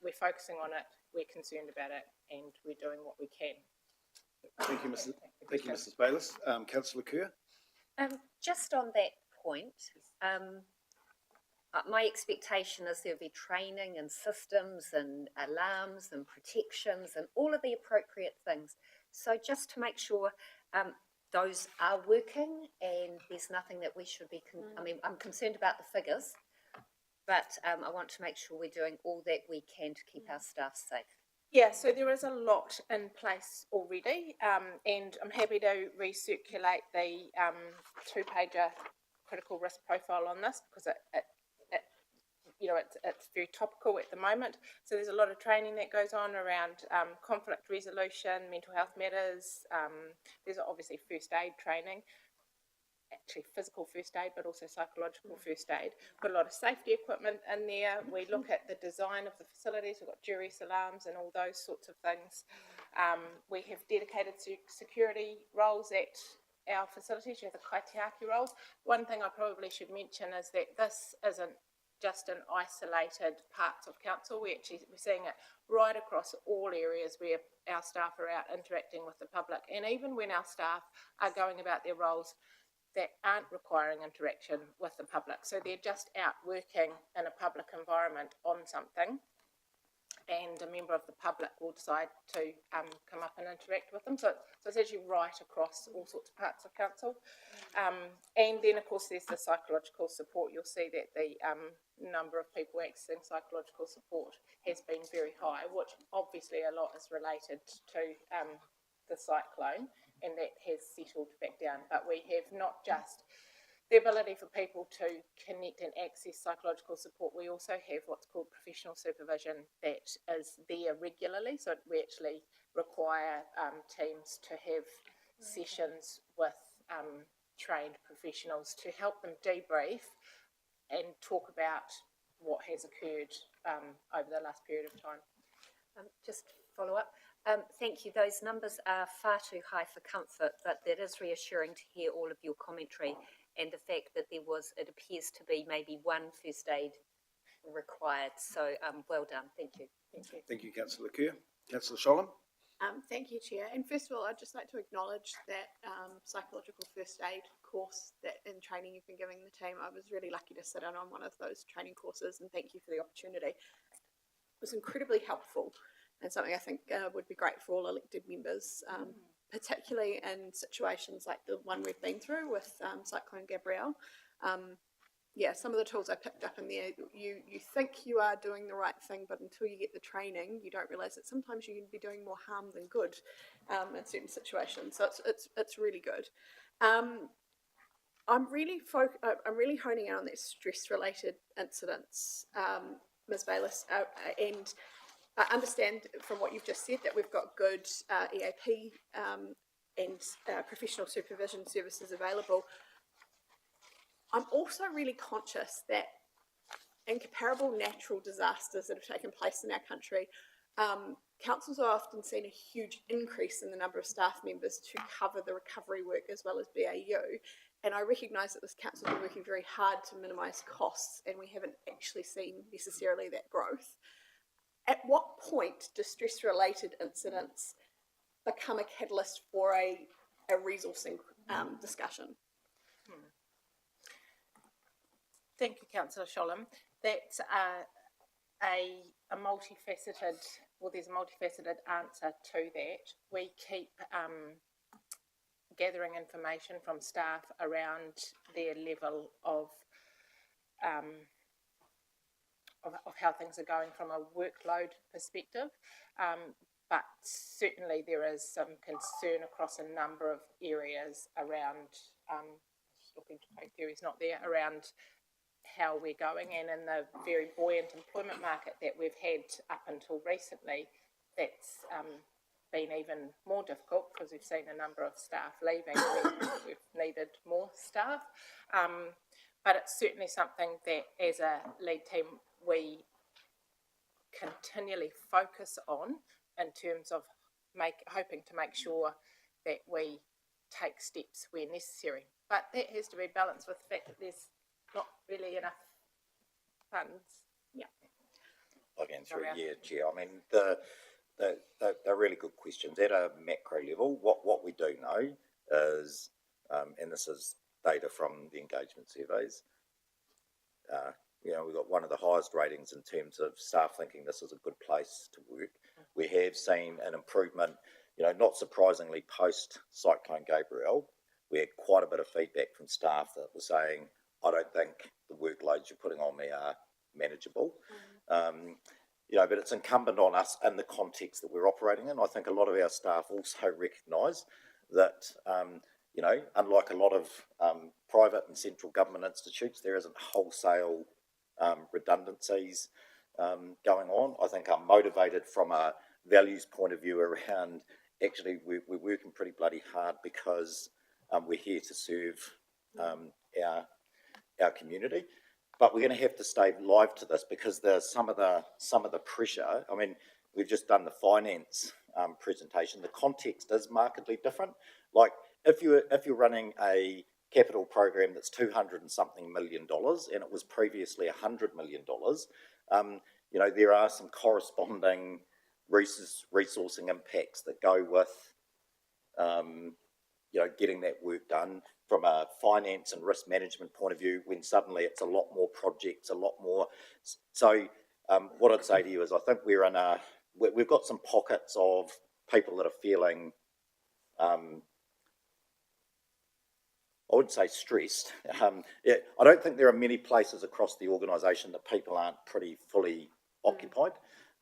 we're focusing on it, we're concerned about it, and we're doing what we can. Thank you, Mrs. Bayliss. Councillor Kerr. Just on that point, my expectation is there'll be training and systems and alarms and protections and all of the appropriate things. So just to make sure those are working, and there's nothing that we should be, I mean, I'm concerned about the figures, but I want to make sure we're doing all that we can to keep our staff safe. Yeah, so there is a lot in place already, and I'm happy to recirculate the two-pager critical risk profile on this, because it's very topical at the moment. So there's a lot of training that goes on around conflict resolution, mental health matters. There's obviously first aid training, actually physical first aid, but also psychological first aid. Got a lot of safety equipment in there. We look at the design of the facilities. We've got duress alarms and all those sorts of things. We have dedicated security roles at our facilities. You have the kaitiaki roles. One thing I probably should mention is that this isn't just in isolated parts of council. We're seeing it right across all areas where our staff are out interacting with the public, and even when our staff are going about their roles that aren't requiring interaction with the public. So they're just out working in a public environment on something, and a member of the public will decide to come up and interact with them. So it's actually right across all sorts of parts of council. And then, of course, there's the psychological support. You'll see that the number of people accessing psychological support has been very high, which obviously a lot is related to the cyclone, and that has settled back down. But we have not just the ability for people to connect and access psychological support, we also have what's called professional supervision that is there regularly. So we actually require teams to have sessions with trained professionals to help them debrief and talk about what has occurred over the last period of time. Just follow up. Thank you. Those numbers are far too high for comfort, but that is reassuring to hear all of your commentary, and the fact that there was, it appears to be maybe one first aid required. So well done. Thank you. Thank you. Thank you, Councillor Kerr. Councillor Sholem. Thank you, Chair. And first of all, I'd just like to acknowledge that psychological first aid course that in training you've been giving the team. I was really lucky to sit in on one of those training courses, and thank you for the opportunity. It was incredibly helpful, and something I think would be great for all elected members, particularly in situations like the one we've been through with Cyclone Gabrielle. Some of the tools I picked up in there, you think you are doing the right thing, but until you get the training, you don't realise that sometimes you can be doing more harm than good in certain situations. So it's really good. I'm really honing in on these stress-related incidents, Ms. Bayliss, and I understand from what you've just said that we've got good EAP and professional supervision services available. I'm also really conscious that in comparable natural disasters that have taken place in our country, councils are often seeing a huge increase in the number of staff members to cover the recovery work as well as BAU. And I recognise that this council has been working very hard to minimise costs, and we haven't actually seen necessarily that growth. At what point do stress-related incidents become a catalyst for a resourcing discussion? Thank you, Councillor Sholem. That's a multifaceted, well, there's a multifaceted answer to that. We keep gathering information from staff around their level of how things are going from a workload perspective. But certainly there is some concern across a number of areas around, just looking to make sure he's not there, around how we're going, and in the very buoyant employment market that we've had up until recently, that's been even more difficult because we've seen a number of staff leaving. We've needed more staff. But it's certainly something that as a lead team we continually focus on in terms of hoping to make sure that we take steps where necessary. But that has to be balanced with the fact that there's not really enough funds. Yeah. Again, through Chair. I mean, they're really good questions. At a macro level, what we do know is, and this is data from the engagement surveys, we've got one of the highest ratings in terms of staff thinking this is a good place to work. We have seen an improvement, not surprisingly, post Cyclone Gabrielle. We had quite a bit of feedback from staff that were saying, I don't think the workloads you're putting on me are manageable. But it's incumbent on us in the context that we're operating in. I think a lot of our staff also recognise that, unlike a lot of private and central government institutes, there isn't wholesale redundancies going on. I think I'm motivated from a values point of view around, actually, we're working pretty bloody hard because we're here to serve our community. But we're going to have to stay live to this because there's some of the pressure. I mean, we've just done the finance presentation. The context is markedly different. Like if you're running a capital program that's $200 and something million, and it was previously $100 million, there are some corresponding resourcing impacts that go with getting that work done from a finance and risk management point of view, when suddenly it's a lot more projects, a lot more. So what I'd say to you is I think we've got some pockets of people that are feeling, I wouldn't say stressed. I don't think there are many places across the organisation that people aren't pretty fully occupied,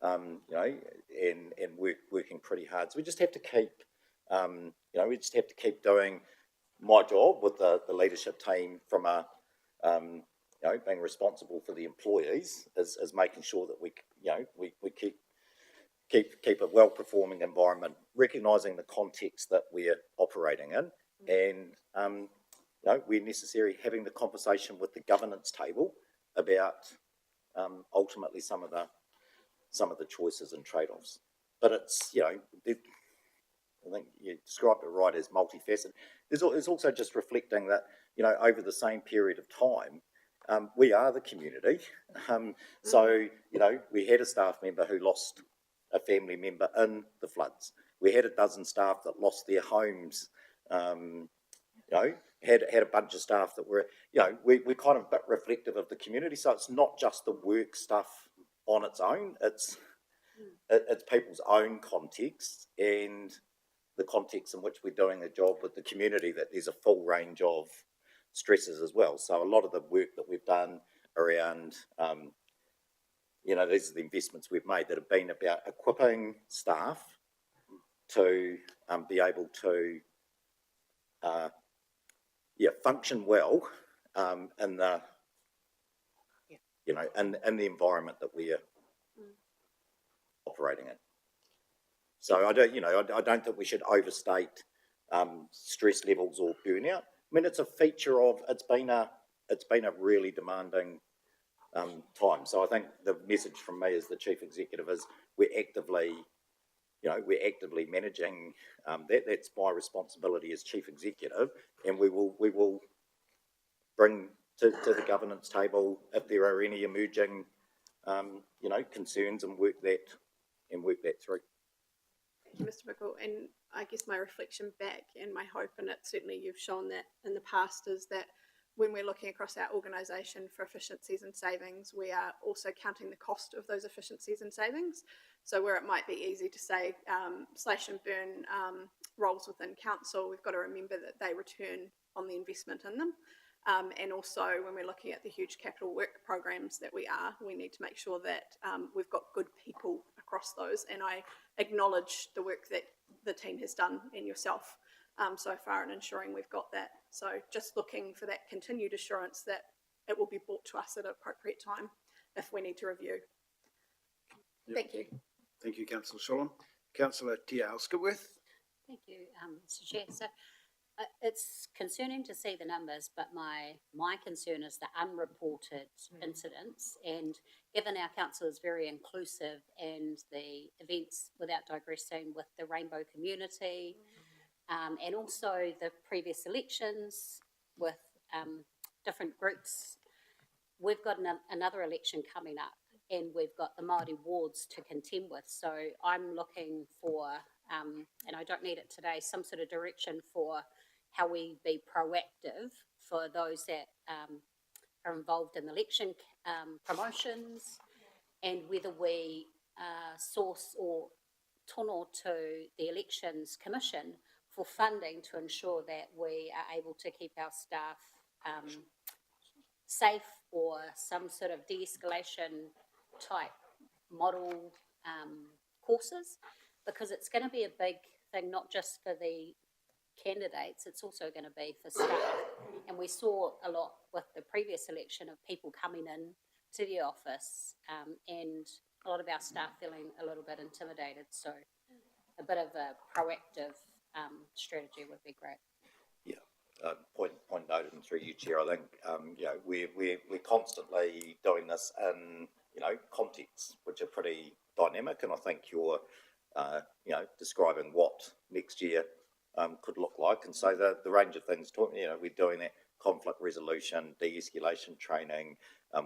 and working pretty hard. So we just have to keep doing my job with the leadership team from a, being responsible for the employees is making sure that we keep a well-performing environment, recognising the context that we're operating in, and where necessary, having the conversation with the governance table about ultimately some of the choices and trade-offs. But it's I think you described it right as multifaceted. There's also just reflecting that, over the same period of time, we are the community. So, we had a staff member who lost a family member in the floods. We had a dozen staff that lost their homes, had a bunch of staff that were, we're kind of a bit reflective of the community. So it's not just the work stuff on its own, it's people's own context and the context in which we're doing a job with the community, that there's a full range of stresses as well. So a lot of the work that we've done around, these are the investments we've made that have been about equipping staff to be able to function well in the in the environment that we're operating in. So I don't think we should overstate stress levels or burnout. I mean, it's a feature of it's been a really demanding time. So I think the message from me as the chief executive is we're actively managing that. That's my responsibility as chief executive, and we will bring to the governance table if there are any emerging concerns and work that through. Thank you, Mr. Bickle. And I guess my reflection back and my hope, and it certainly you've shown that in the past, is that when we're looking across our organisation for efficiencies and savings, we are also counting the cost of those efficiencies and savings. So where it might be easy to say slash and burn roles within council, we've got to remember that they return on the investment in them. And also when we're looking at the huge capital work programs that we need to make sure that we've got good people across those. And I acknowledge the work that the team has done and yourself so far in ensuring we've got that. So just looking for that continued assurance that it will be brought to us at an appropriate time if we need to review. Thank you. Thank you, Councillor Sholem. Councillor Tia Hoskerworth. Thank you, Mr Chair. So it's concerning to see the numbers, but my concern is the unreported incidents. And given our council is very inclusive and the events, without digressing, with the rainbow community, and also the previous elections with different groups, we've got another election coming up, and we've got the Māori wards to contend with. So I'm looking for, and I don't need it today, some sort of direction for how we be proactive for those that are involved in election promotions, and whether we source or tono to the Elections Commission for funding to ensure that we are able to keep our staff safe, or some sort of de-escalation type model courses, because it's going to be a big thing, not just for the candidates, it's also going to be for staff. And we saw a lot with the previous election of people coming in to the office and a lot of our staff feeling a little bit intimidated. So a bit of a proactive strategy would be great. Yeah, point noted, and through you, Chair, I think we're constantly doing this in contexts which are pretty dynamic, and I think you're describing what next year could look like. And so the range of things, we're doing that conflict resolution, de-escalation training,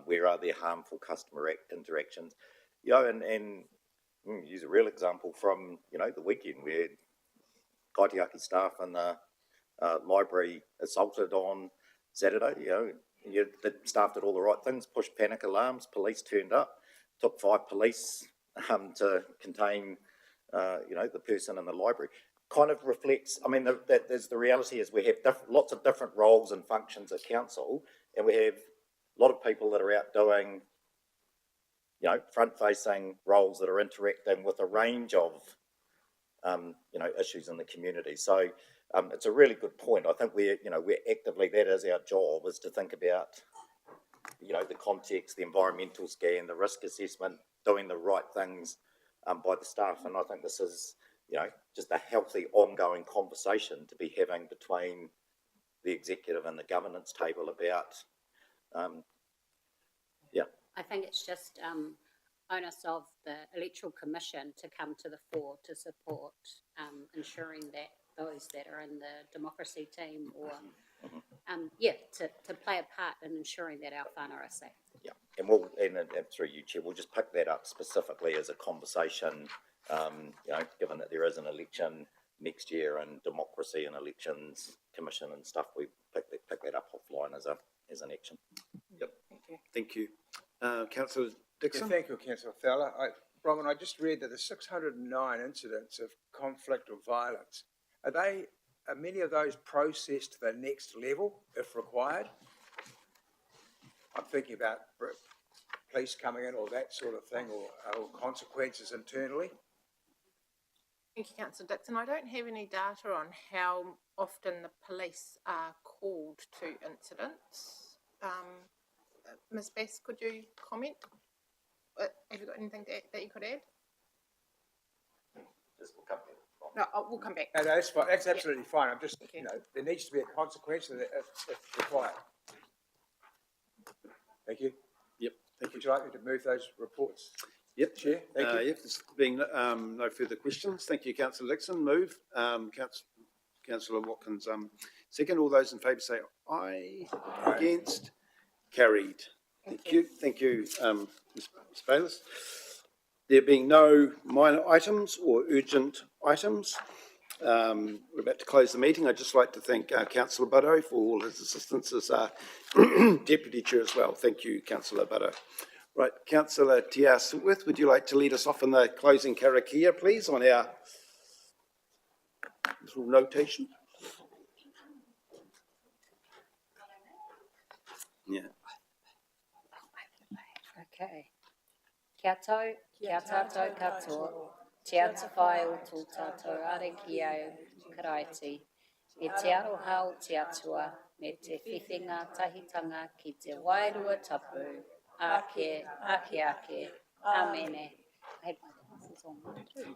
where are there harmful customer interactions, and use a real example from the weekend where Kaitiaki staff in the library assaulted on Saturday. The staff did all the right things, pushed panic alarms, police turned up, took 5 police to contain the person in the library. Kind of reflects, there's the reality is we have lots of different roles and functions at council, and we have a lot of people that are out doing front-facing roles that are interacting with a range of issues in the community. So it's a really good point. I think we're actively, that is our job, is to think about the context, the environmental scan, the risk assessment, doing the right things by the staff. And I think this is just a healthy ongoing conversation to be having between the executive and the governance table about I think it's just onus of the Electoral Commission to come to the fore to support ensuring that those that are in the democracy team or to play a part in ensuring that our whānau are safe. Yeah, and through you, Chair, we'll just pick that up specifically as a conversation, given that there is an election next year and democracy and elections commission and stuff, we pick that up offline as an action. Yep. Thank you. Councillor Dixon. Yeah, thank you, Councillor Fowler. Bronwyn, I just read that there's 609 incidents of conflict or violence. Are many of those processed to the next level if required? I'm thinking about police coming in or that sort of thing, or consequences internally. Thank you, Councillor Dixon. I don't have any data on how often the police are called to incidents. Ms. Bess, could you comment? Have you got anything that you could add? No, we'll come back. No, that's fine. That's absolutely fine. I'm just, there needs to be a consequence of that if required. Thank you. Yep. Thank you. Would you like me to move those reports? Yep. Chair, thank you. Yep, there's being no further questions. Thank you, Councillor Dixon. Move. Councillor Watkins, second. All those in favour say aye. Aye. Against? Carried. Thank you. Thank you, Ms. Bayliss. There being no minor items or urgent items, we're about to close the meeting. I'd just like to thank Councillor Buddo for all his assistance as Deputy Chair as well. Thank you, Councillor Buddo. Right, councillor Te Swift, would you like to lead us off in the closing karakia, please, on our little notation? Yeah. Okay. Kia tau, kia tātou katoa, te ata whai o tō tātou areki au karaiti, me te aroha o te atua, me te whiwhinga tahitanga ki te wairua tapu, ake, amene. I had my glasses on too.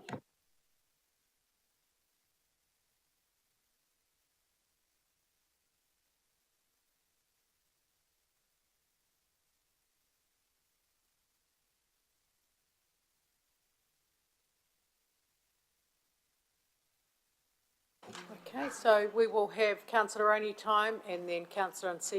Okay, so we will have councillor only time and then councillor and CU